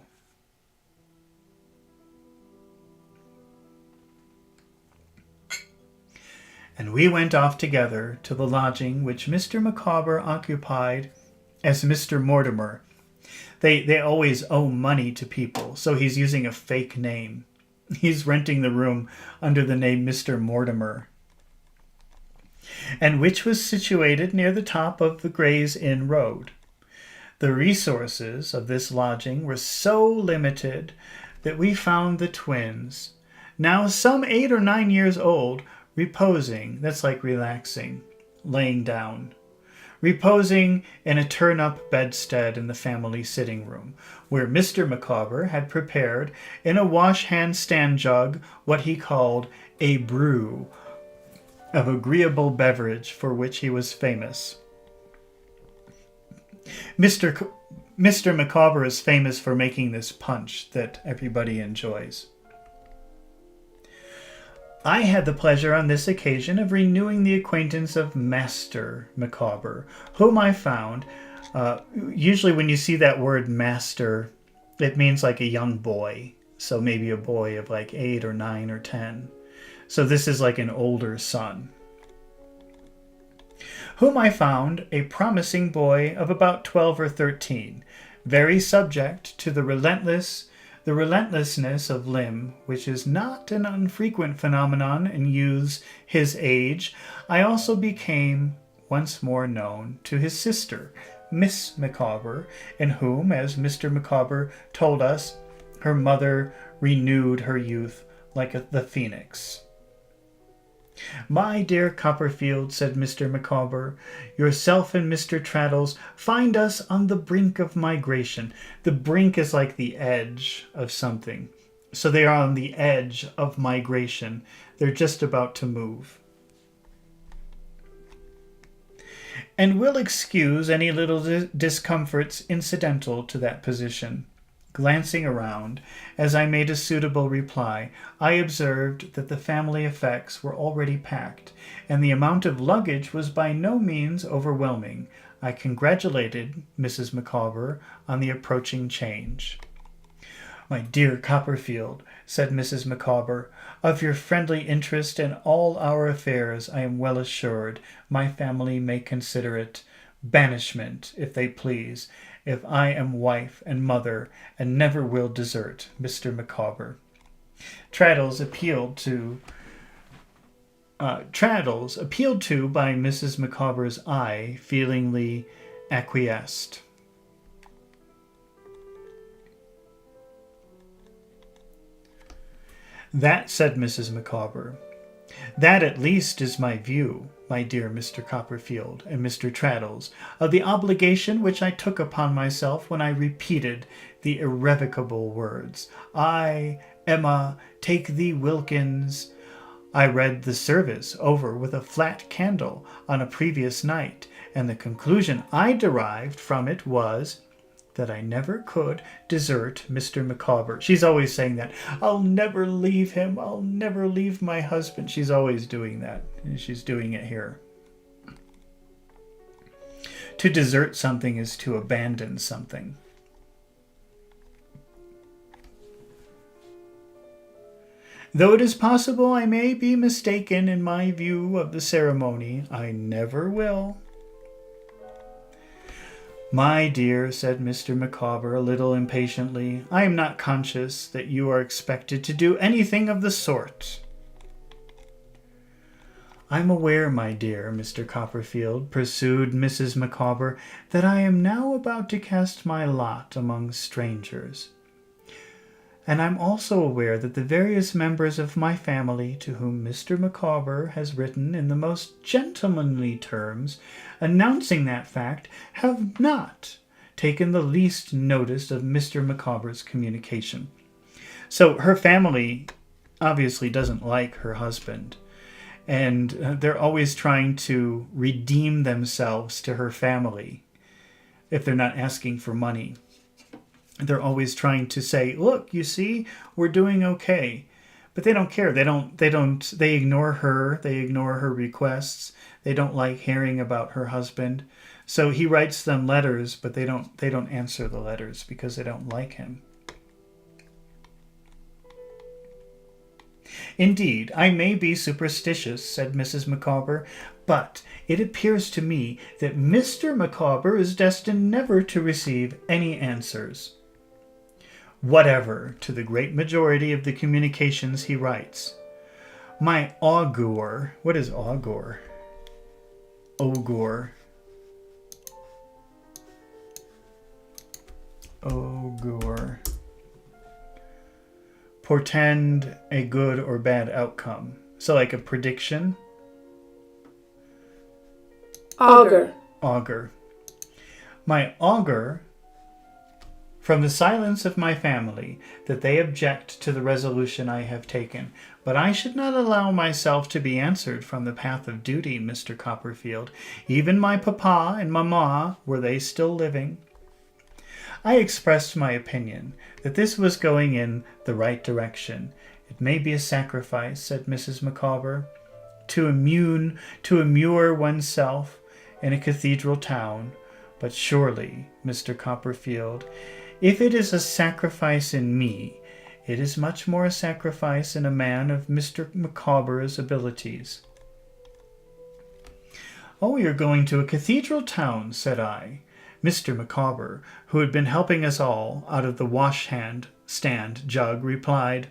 And we went off together to the lodging which Mr. Micawber occupied as Mr. Mortimer. They always owe money to people, so he's using a fake name. He's renting the room under the name Mr. Mortimer, and which was situated near the top of the Gray's Inn Road. The resources of this lodging were so limited that we found the twins, now some 8 or 9 years old, reposing, that's like relaxing, laying down, reposing in a turn-up bedstead in the family sitting room, where Mr. Micawber had prepared in a wash-hand stand jug what he called a brew of agreeable beverage for which he was famous. Mr. Micawber is famous for making this punch that everybody enjoys. I had the pleasure on this occasion of renewing the acquaintance of Master Micawber, whom I found, usually when you see that word master, it means like a young boy. So maybe a boy of like 8 or 9 or 10. So this is like an older son. Whom I found a promising boy of about 12 or 13, very subject to the relentlessness of limb, which is not an unfrequent phenomenon in youths his age. I also became once more known to his sister, Miss Micawber, in whom, as Mr. Micawber told us, her mother renewed her youth like the phoenix. "My dear Copperfield," said Mr. Micawber, "yourself and Mr. Traddles find us on the brink of migration." The brink is like the edge of something. So they are on the edge of migration. They're just about to move. "And will excuse any little discomforts incidental to that position." Glancing around, as I made a suitable reply, I observed that the family effects were already packed, and the amount of luggage was by no means overwhelming. I congratulated Mrs. Micawber on the approaching change. "My dear Copperfield," said Mrs. Micawber, "of your friendly interest in all our affairs I am well assured. My family may consider it banishment, if they please, if I am wife and mother, and never will desert Mr. Micawber." Traddles, appealed to by Mrs. Micawber's eye, feelingly acquiesced. "That," said Mrs. Micawber, "that at least is my view, my dear Mr. Copperfield and Mr. Traddles, of the obligation which I took upon myself when I repeated the irrevocable words, 'I, Emma, take thee, Wilkins.' I read the service over with a flat candle on a previous night, and the conclusion I derived from it was, that I never could desert Mr. Micawber. She's always saying that. I'll never leave him. I'll never leave my husband. She's always doing that. And she's doing it here. To desert something is to abandon something. Though it is possible I may be mistaken in my view of the ceremony, I never will. My dear, said Mr. Micawber a little impatiently, I am not conscious that you are expected to do anything of the sort. I'm aware, my dear Mr. Copperfield, pursued Mrs. Micawber, that I am now about to cast my lot among strangers. And I'm also aware that the various members of my family to whom Mr. Micawber has written in the most gentlemanly terms, announcing that fact, have not taken the least notice of Mr. Micawber's communication. So her family obviously doesn't like her husband, and they're always trying to redeem themselves to her family if they're not asking for money. They're always trying to say, look, you see, we're doing okay. But they don't care. They ignore her. They ignore her requests. They don't like hearing about her husband. So he writes them letters, but they don't answer the letters because they don't like him. Indeed, I may be superstitious, said Mrs. Micawber, but it appears to me that Mr. Micawber is destined never to receive any answers whatever to the great majority of the communications he writes. My augur, what is augur? Augur. Augur. Portend a good or bad outcome. So like a prediction. Augur. Augur. My augur, from the silence of my family, that they object to the resolution I have taken. But I should not allow myself to be answered from the path of duty, Mr. Copperfield. Even my papa and mamma, were they still living. I expressed my opinion that this was going in the right direction. It may be a sacrifice, said Mrs. Micawber, to immure oneself in a cathedral town. But surely, Mr. Copperfield, if it is a sacrifice in me, it is much more a sacrifice in a man of Mr. Micawber's abilities. Oh, you're going to a cathedral town, said I. Mr. Micawber, who had been helping us all out of the wash-stand jug, replied,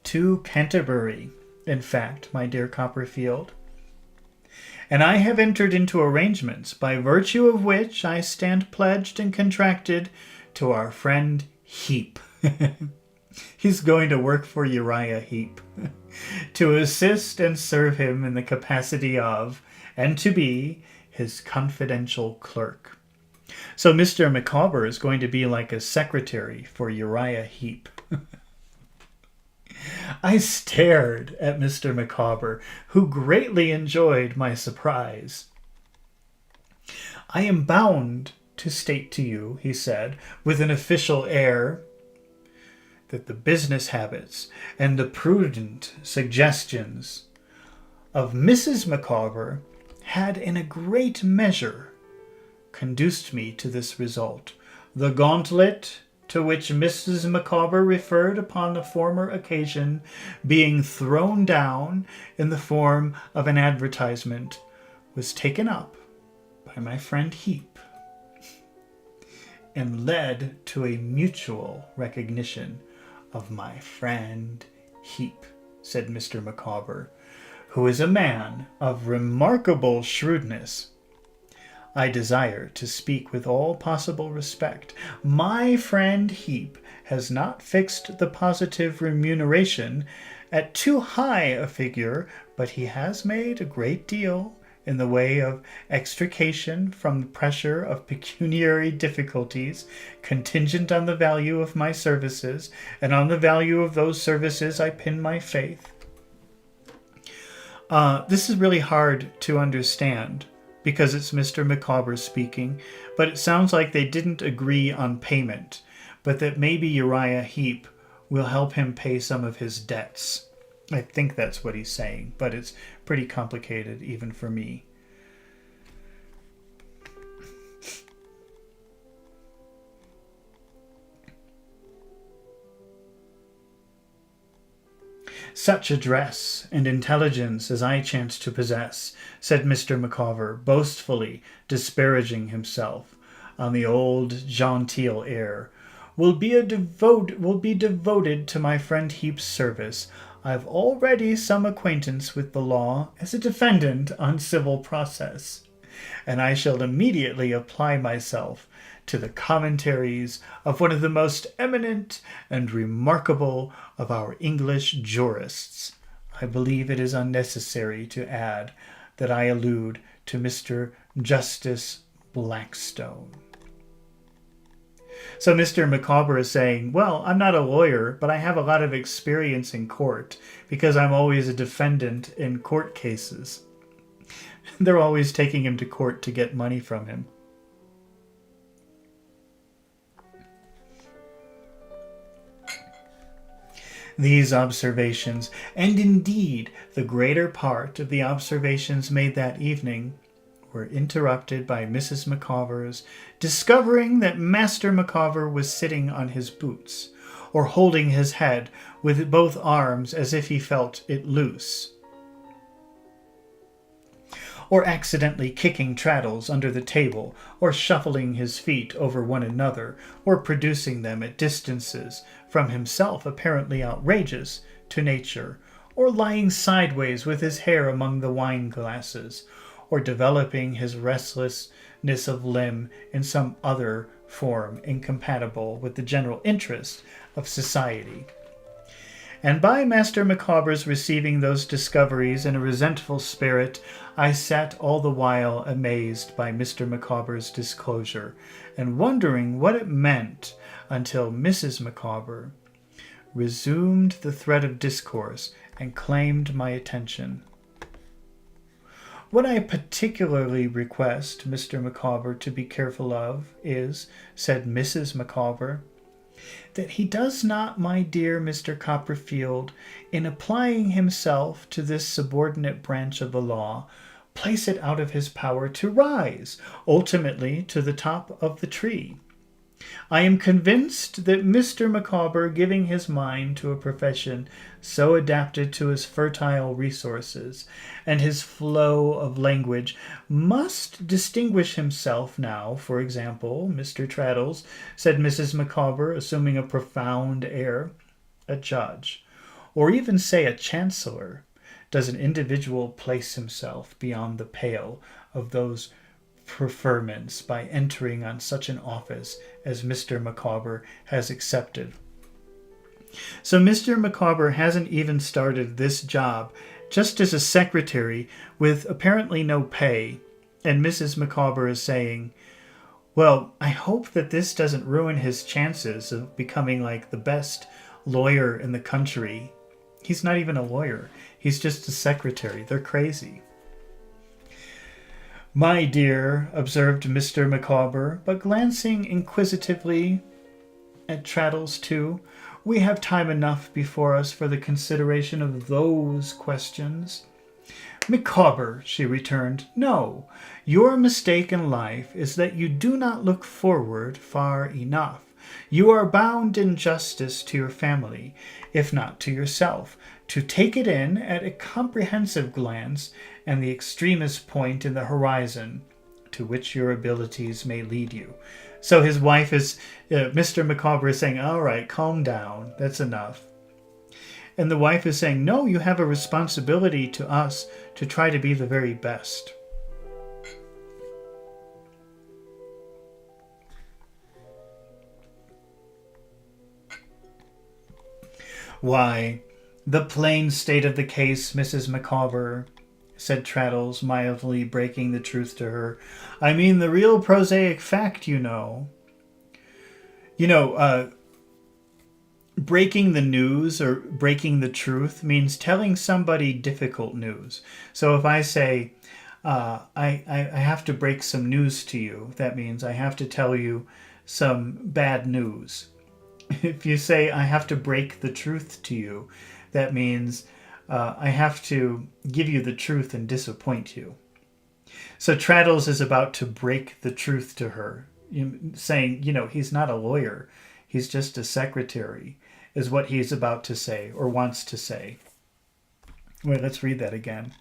to Canterbury, in fact, my dear Copperfield. And I have entered into arrangements by virtue of which I stand pledged and contracted to our friend Heep. He's going to work for Uriah Heep, to assist and serve him in the capacity of, and to be, his confidential clerk. So Mr. Micawber is going to be like a secretary for Uriah Heep. I stared at Mr. Micawber, who greatly enjoyed my surprise. I am bound to state to you, he said, with an official air, that the business habits and the prudent suggestions of Mrs. Micawber had in a great measure conduced me to this result. The gauntlet to which Mrs. Micawber referred upon the former occasion being thrown down in the form of an advertisement was taken up by my friend Heep and led to a mutual recognition of my friend Heep, said Mr. Micawber, who is a man of remarkable shrewdness. I desire to speak with all possible respect. My friend Heep has not fixed the positive remuneration at too high a figure, but he has made a great deal in the way of extrication from the pressure of pecuniary difficulties contingent on the value of my services, and on the value of those services I pin my faith. This is really hard to understand. because it's Mr. Micawber speaking, but it sounds like they didn't agree on payment, but that maybe Uriah Heep will help him pay some of his debts. I think that's what he's saying, but it's pretty complicated even for me. "Such address and intelligence as I chance to possess," said Mr. Micawber, boastfully disparaging himself on the old genteel air, will be devoted to my friend Heap's service. I've already some acquaintance with the law as a defendant on civil process, and I shall immediately apply myself to the commentaries of one of the most eminent and remarkable of our English jurists. I believe it is unnecessary to add that I allude to Mr. Justice Blackstone." So Mr. Micawber is saying, well, I'm not a lawyer, but I have a lot of experience in court because I'm always a defendant in court cases. They're always taking him to court to get money from him. These observations, and indeed the greater part of the observations made that evening, were interrupted by Mrs. Micawber's discovering that Master Micawber was sitting on his boots, or holding his head with both arms as if he felt it loose, or accidentally kicking Traddles under the table, or shuffling his feet over one another, or producing them at distances from himself apparently outrageous to nature, or lying sideways with his hair among the wine glasses, or developing his restlessness of limb in some other form incompatible with the general interest of society. And by Master Micawber's receiving those discoveries in a resentful spirit, I sat all the while amazed by Mr. Micawber's disclosure, and wondering what it meant, until Mrs. Micawber resumed the thread of discourse and claimed my attention. "What I particularly request Mr. Micawber to be careful of is," said Mrs. Micawber, "that he does not, my dear Mr. Copperfield, in applying himself to this subordinate branch of the law, place it out of his power to rise, ultimately, to the top of the tree. I am convinced that Mr. Micawber, giving his mind to a profession so adapted to his fertile resources and his flow of language, must distinguish himself now. For example, Mr. Traddles," said Mrs. Micawber, assuming a profound air, "a judge, or even say a chancellor. Does an individual place himself beyond the pale of those preferments by entering on such an office as Mr. Micawber has accepted?" So Mr. Micawber hasn't even started this job just as a secretary with apparently no pay, and Mrs. Micawber is saying, well, I hope that this doesn't ruin his chances of becoming like the best lawyer in the country. He's not even a lawyer. He's just a secretary. They're crazy. "My dear," observed Mr. Micawber, but glancing inquisitively at Traddles too, "we have time enough before us for the consideration of those questions." "Micawber," she returned, "no. Your mistake in life is that you do not look forward far enough. You are bound in justice to your family, if not to yourself, to take it in at a comprehensive glance and the extremest point in the horizon to which your abilities may lead you." So his wife is, Mr. Micawber is saying, all right, calm down, that's enough. And the wife is saying, no, you have a responsibility to us to try to be the very best. "Why, the plain state of the case, Mrs. Micawber," said Traddles, mildly breaking the truth to her. "I mean the real prosaic fact, you know." Breaking the news or breaking the truth means telling somebody difficult news. So if I say, I have to break some news to you. That means I have to tell you some bad news. If you say I have to break the truth to you, that means I have to give you the truth and disappoint you. So Traddles is about to break the truth to her, saying, he's not a lawyer. He's just a secretary, is what he's about to say or wants to say. Wait, let's read that again.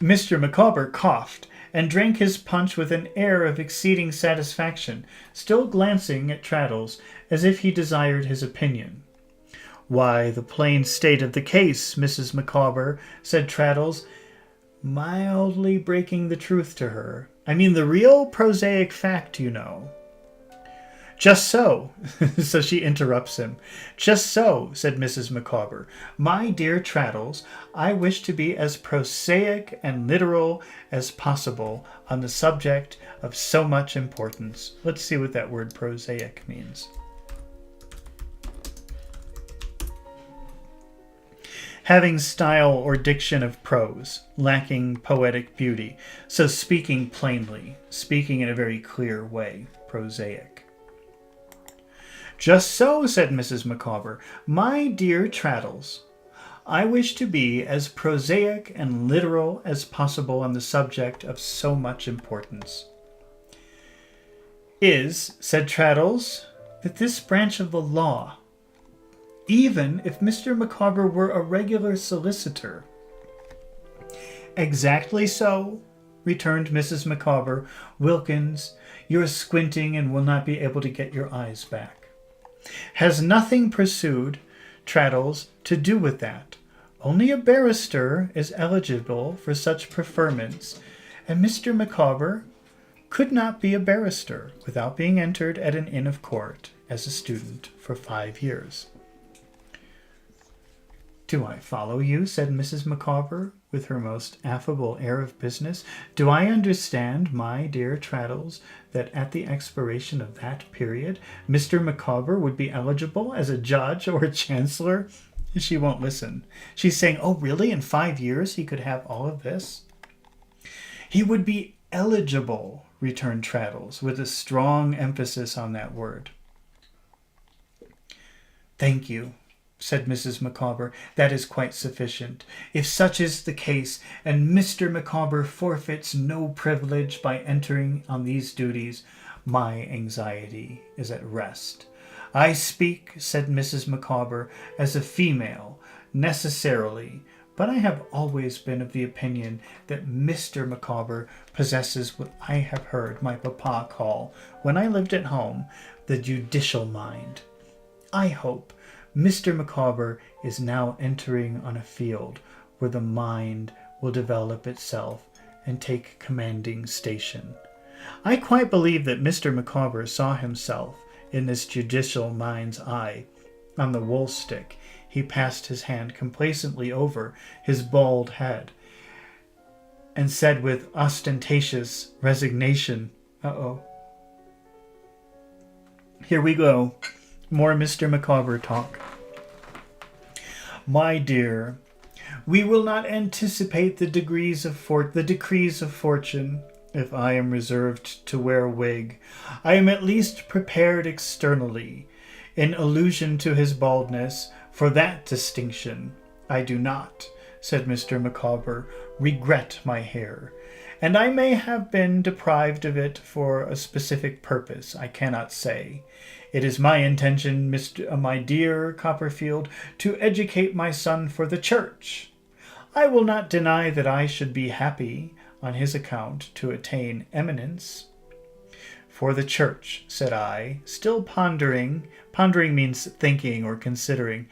Mr. Micawber coughed and drank his punch with an air of exceeding satisfaction, still glancing at Traddles as if he desired his opinion. "Why, the plain state of the case, Mrs. Micawber," said Traddles, mildly breaking the truth to her. "I mean the real prosaic fact, "Just so," so she interrupts him. "Just so," said Mrs. Micawber. "My dear Traddles, I wish to be as prosaic and literal as possible on the subject of so much importance." Let's see what that word prosaic means. Having style or diction of prose, lacking poetic beauty, so speaking plainly, speaking in a very clear way, prosaic. "Just so," said Mrs. Micawber. "My dear Traddles, I wish to be as prosaic and literal as possible on the subject of so much importance." "Is," said Traddles, "that this branch of the law, even if Mr. Micawber were a regular solicitor." "Exactly so," returned Mrs. Micawber. "Wilkins, you're squinting and will not be able to get your eyes back. Has nothing, pursued Traddles, to do with that. Only a barrister is eligible for such preferments, and Mr. Micawber could not be a barrister without being entered at an inn of court as a student for 5 years. "Do I follow you?" said Mrs. Micawber, with her most affable air of business. "Do I understand, my dear Traddles, that at the expiration of that period, Mr. Micawber would be eligible as a judge or a chancellor?" She won't listen. She's saying, "Oh, really? In 5 years he could have all of this?" "He would be eligible," returned Traddles, with a strong emphasis on that word. "Thank you," said Mrs. Micawber. "That is quite sufficient. If such is the case, and Mr. Micawber forfeits no privilege by entering on these duties, my anxiety is at rest. I speak," said Mrs. Micawber, "as a female, necessarily, but I have always been of the opinion that Mr. Micawber possesses what I have heard my papa call, when I lived at home, the judicial mind. I hope Mr. Micawber is now entering on a field where the mind will develop itself and take commanding station. I quite believe that Mr. Micawber saw himself in this judicial mind's eye. On the wool-stick, he passed his hand complacently over his bald head and said with ostentatious resignation, Here we go. More Mr. Micawber talk. "My dear, we will not anticipate the decrees of fortune. If I am reserved to wear a wig, I am at least prepared externally. In allusion to his baldness, for that distinction, I do not," said Mr. Micawber, "regret my hair, and I may have been deprived of it for a specific purpose, I cannot say. It is my intention, my dear Copperfield, to educate my son for the church. I will not deny that I should be happy, on his account, to attain eminence." "For the church," said I, still pondering means thinking or considering,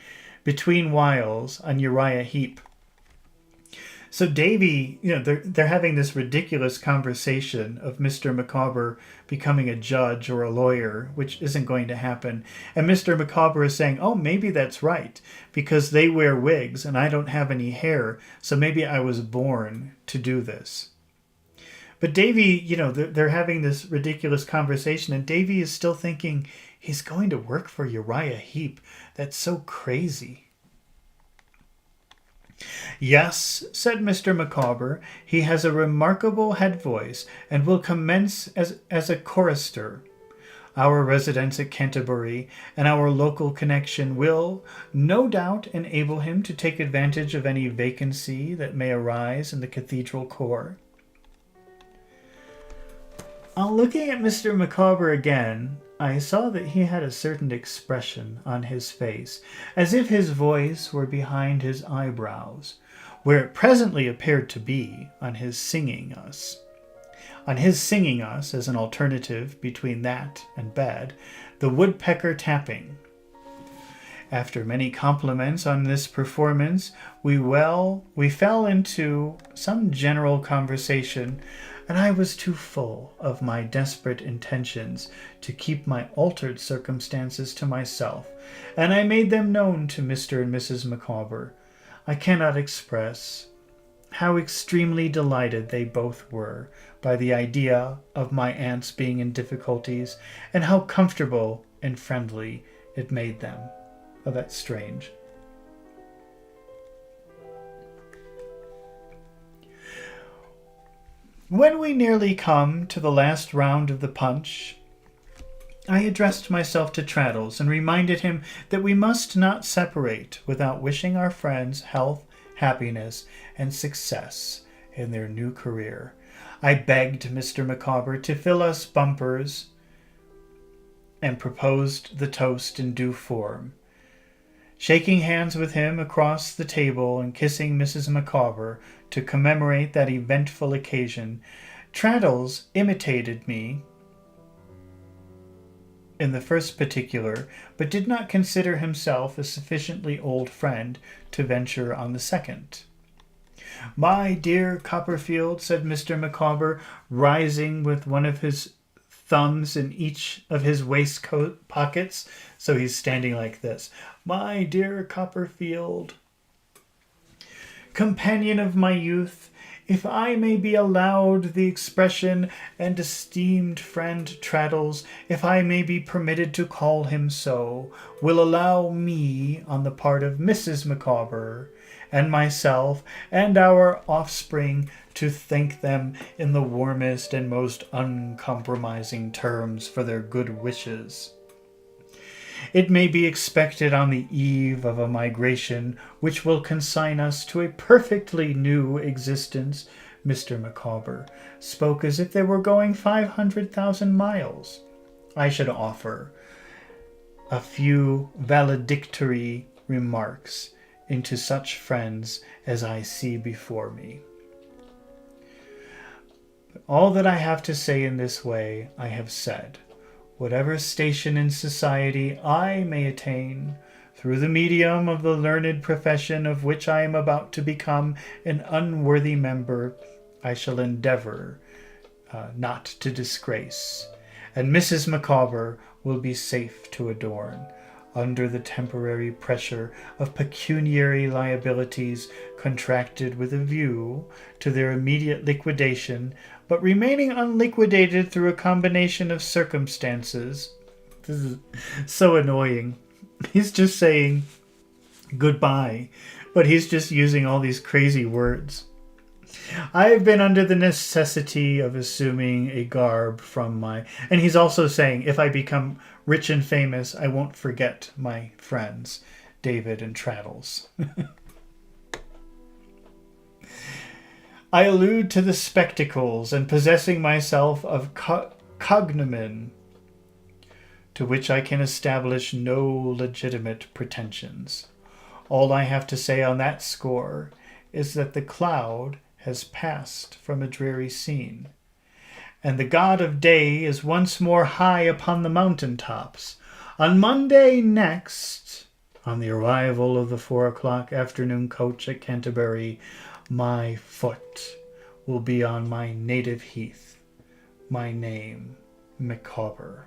between whiles on Uriah Heep. So Davy, they're having this ridiculous conversation of Mr. Micawber becoming a judge or a lawyer, which isn't going to happen. And Mr. Micawber is saying, "Oh, maybe that's right, because they wear wigs and I don't have any hair, so maybe I was born to do this." But Davy, they're having this ridiculous conversation, and Davy is still thinking, he's going to work for Uriah Heep. That's so crazy. "Yes," said Mr. Micawber, "he has a remarkable head voice, and will commence as a chorister. Our residence at Canterbury and our local connection will, no doubt, enable him to take advantage of any vacancy that may arise in the cathedral corps." On looking at Mr. Micawber again, I saw that he had a certain expression on his face, as if his voice were behind his eyebrows, where it presently appeared to be on his singing us. On his singing us, as an alternative between that and bed, the woodpecker tapping. After many compliments on this performance, we fell into some general conversation, and I was too full of my desperate intentions to keep my altered circumstances to myself, and I made them known to Mr. and Mrs. Micawber. I cannot express how extremely delighted they both were by the idea of my aunt's being in difficulties, and how comfortable and friendly it made them. Oh, that's strange. When we nearly come to the last round of the punch, I addressed myself to Traddles and reminded him that we must not separate without wishing our friends health, happiness, and success in their new career. I begged Mr. Micawber to fill us bumpers and proposed the toast in due form. Shaking hands with him across the table and kissing Mrs. Micawber to commemorate that eventful occasion, Traddles imitated me in the first particular, but did not consider himself a sufficiently old friend to venture on the second. "My dear Copperfield," said Mr. Micawber, rising with one of his thumbs in each of his waistcoat pockets, so he's standing like this. "My dear Copperfield, companion of my youth, if I may be allowed the expression, and esteemed friend Traddles, if I may be permitted to call him so, will allow me, on the part of Mrs. Micawber, and myself, and our offspring, to thank them in the warmest and most uncompromising terms for their good wishes. It may be expected on the eve of a migration which will consign us to a perfectly new existence." Mr. Micawber spoke as if they were going 500,000 miles. "I should offer a few valedictory remarks into such friends as I see before me. But all that I have to say in this way I have said. Whatever station in society I may attain, through the medium of the learned profession of which I am about to become an unworthy member, I shall endeavor not to disgrace, and Mrs. Micawber will be safe to adorn, under the temporary pressure of pecuniary liabilities contracted with a view to their immediate liquidation, but remaining unliquidated through a combination of circumstances." This is so annoying. He's just saying goodbye, but he's just using all these crazy words. "I have been under the necessity of assuming a garb from my..." And he's also saying, if I become rich and famous, I won't forget my friends, David and Traddles. "I allude to the spectacles and possessing myself of cognomen, to which I can establish no legitimate pretensions. All I have to say on that score is that the cloud has passed from a dreary scene, and the god of day is once more high upon the mountain tops. On Monday next, on the arrival of the 4 o'clock afternoon coach at Canterbury, my foot will be on my native heath. My name, Micawber."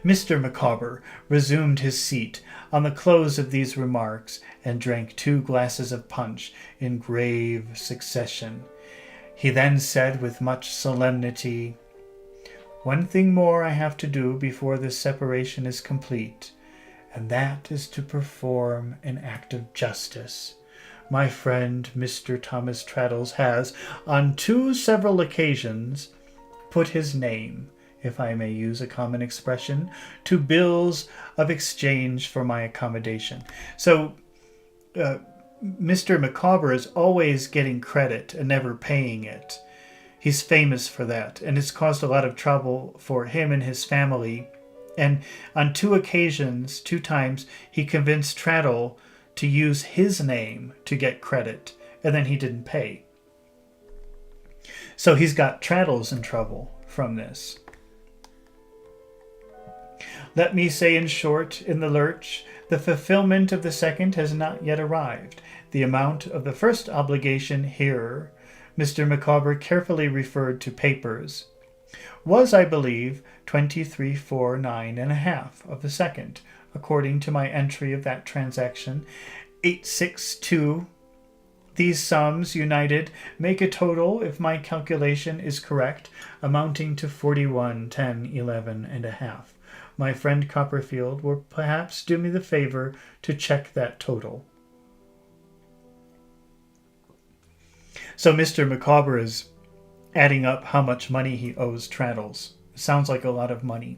Mr. Micawber resumed his seat on the close of these remarks and drank 2 glasses of punch in grave succession. He then said with much solemnity, "One thing more I have to do before this separation is complete, and that is to perform an act of justice My friend Mr. Thomas Traddles has, on two several occasions, put his name, if I may use a common expression, to bills of exchange for my accommodation. So, Mr. Micawber is always getting credit and never paying it. He's famous for that, and it's caused a lot of trouble for him and his family. And on two occasions, 2 times, he convinced Traddle to use his name to get credit, and then he didn't pay. So he's got Traddles in trouble from this. Let me say in short, in the lurch, the fulfillment of the second has not yet arrived. The amount of the first obligation here, Mr. Micawber carefully referred to papers, was, I believe, 23,409.5 of the second, according to my entry of that transaction, 862. These sums united make a total, if my calculation is correct, amounting to 41,1011.5. My friend Copperfield will perhaps do me the favor to check that total. So Mr. Micawber is adding up how much money he owes Traddles. Sounds like a lot of money.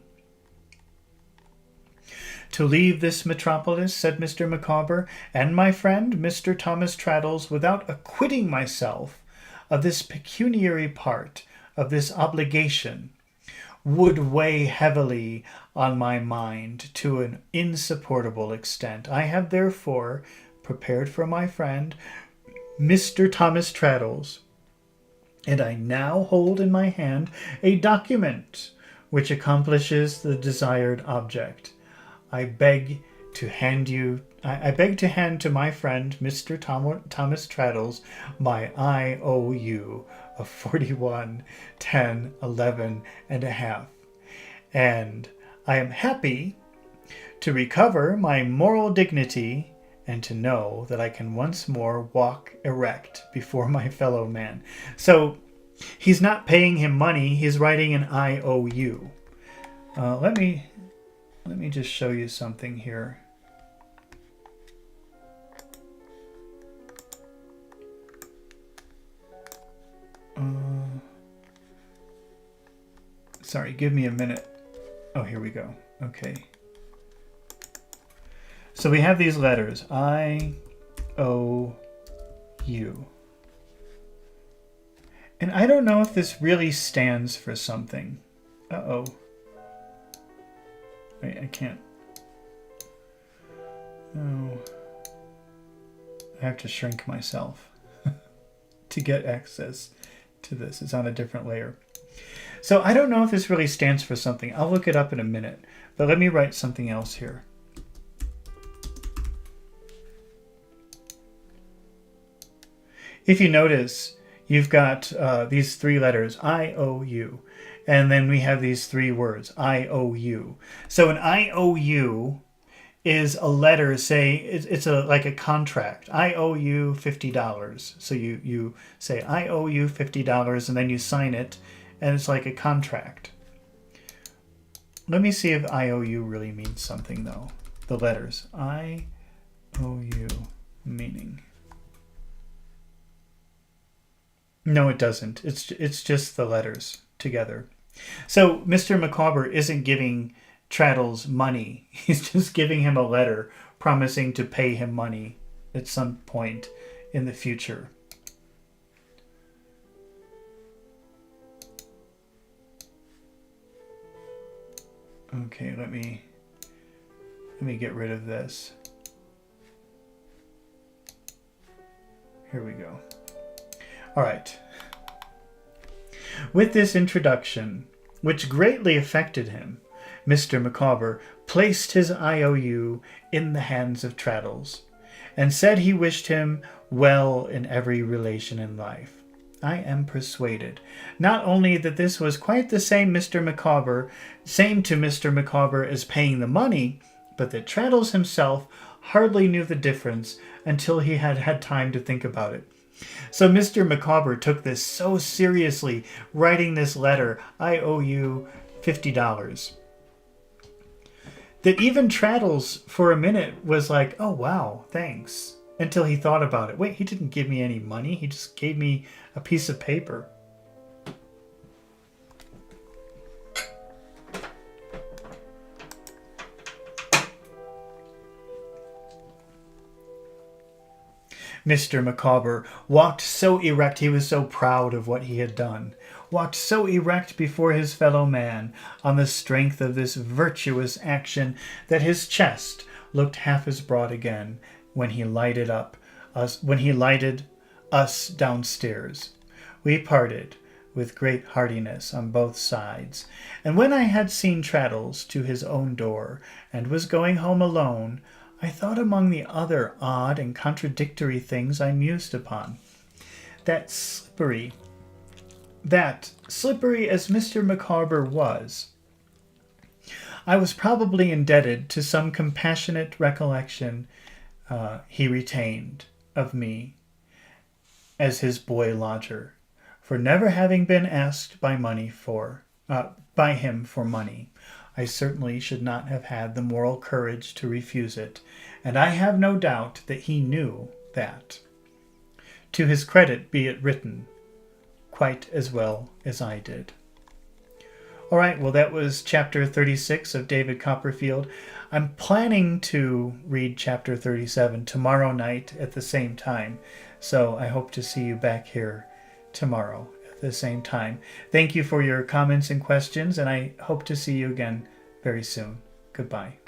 To leave this metropolis, said Mr. Micawber, and my friend Mr. Thomas Traddles, without acquitting myself of this pecuniary part of this obligation, would weigh heavily on my mind to an insupportable extent. I have therefore prepared for my friend Mr. Thomas Traddles, and I now hold in my hand a document which accomplishes the desired object. I beg to hand to my friend Mr. Thomas Traddles my IOU of 41,1011.5, and I am happy to recover my moral dignity and to know that I can once more walk erect before my fellow man. So he's not paying him money, he's writing an IOU. Let me just show you something here. Sorry, give me a minute. Oh, here we go. Okay. So we have these letters, I-O-U. And I don't know if this really stands for something. Uh-oh. Wait, I can't. Oh. I have to shrink myself to get access to this. It's on a different layer. So I don't know if this really stands for something. I'll look it up in a minute. But let me write something else here. If you notice, you've got these 3 letters, I-O-U. And then we have these 3 words, IOU. So an IOU is a letter, say, it's like a contract. I owe you $50. So you say, I owe you $50, and then you sign it, and it's like a contract. Let me see if IOU really means something, though. The letters. IOU meaning. No, it doesn't. It's just the letters together. So Mr. Micawber isn't giving Traddles money. He's just giving him a letter promising to pay him money at some point in the future. Okay, let me get rid of this. Here we go. All right. With this introduction, which greatly affected him, Mr. Micawber placed his IOU in the hands of Traddles, and said he wished him well in every relation in life. I am persuaded, not only that this was quite the same to Mr. Micawber as paying the money, but that Traddles himself hardly knew the difference until he had had time to think about it. So Mr. Micawber took this so seriously, writing this letter, I owe you $50, that even Traddles for a minute was like, oh wow, thanks. until he thought about it. Wait, he didn't give me any money. He just gave me a piece of paper. Mr. Micawber walked so erect, he was so proud of what he had done, walked so erect before his fellow man on the strength of this virtuous action that his chest looked half as broad again when he lighted us downstairs. We parted with great heartiness on both sides, and when I had seen Traddles to his own door, and was going home alone, I thought among the other odd and contradictory things I mused upon, that slippery as Mr. Micawber was, I was probably indebted to some compassionate recollection he retained of me as his boy lodger, for never having been asked by him for money. I certainly should not have had the moral courage to refuse it, and I have no doubt that he knew that. To his credit be it written, quite as well as I did. All right, well, that was chapter 36 of David Copperfield. I'm planning to read chapter 37 tomorrow night at the same time, so I hope to see you back here tomorrow at the same time. Thank you for your comments and questions, and I hope to see you again very soon. Goodbye.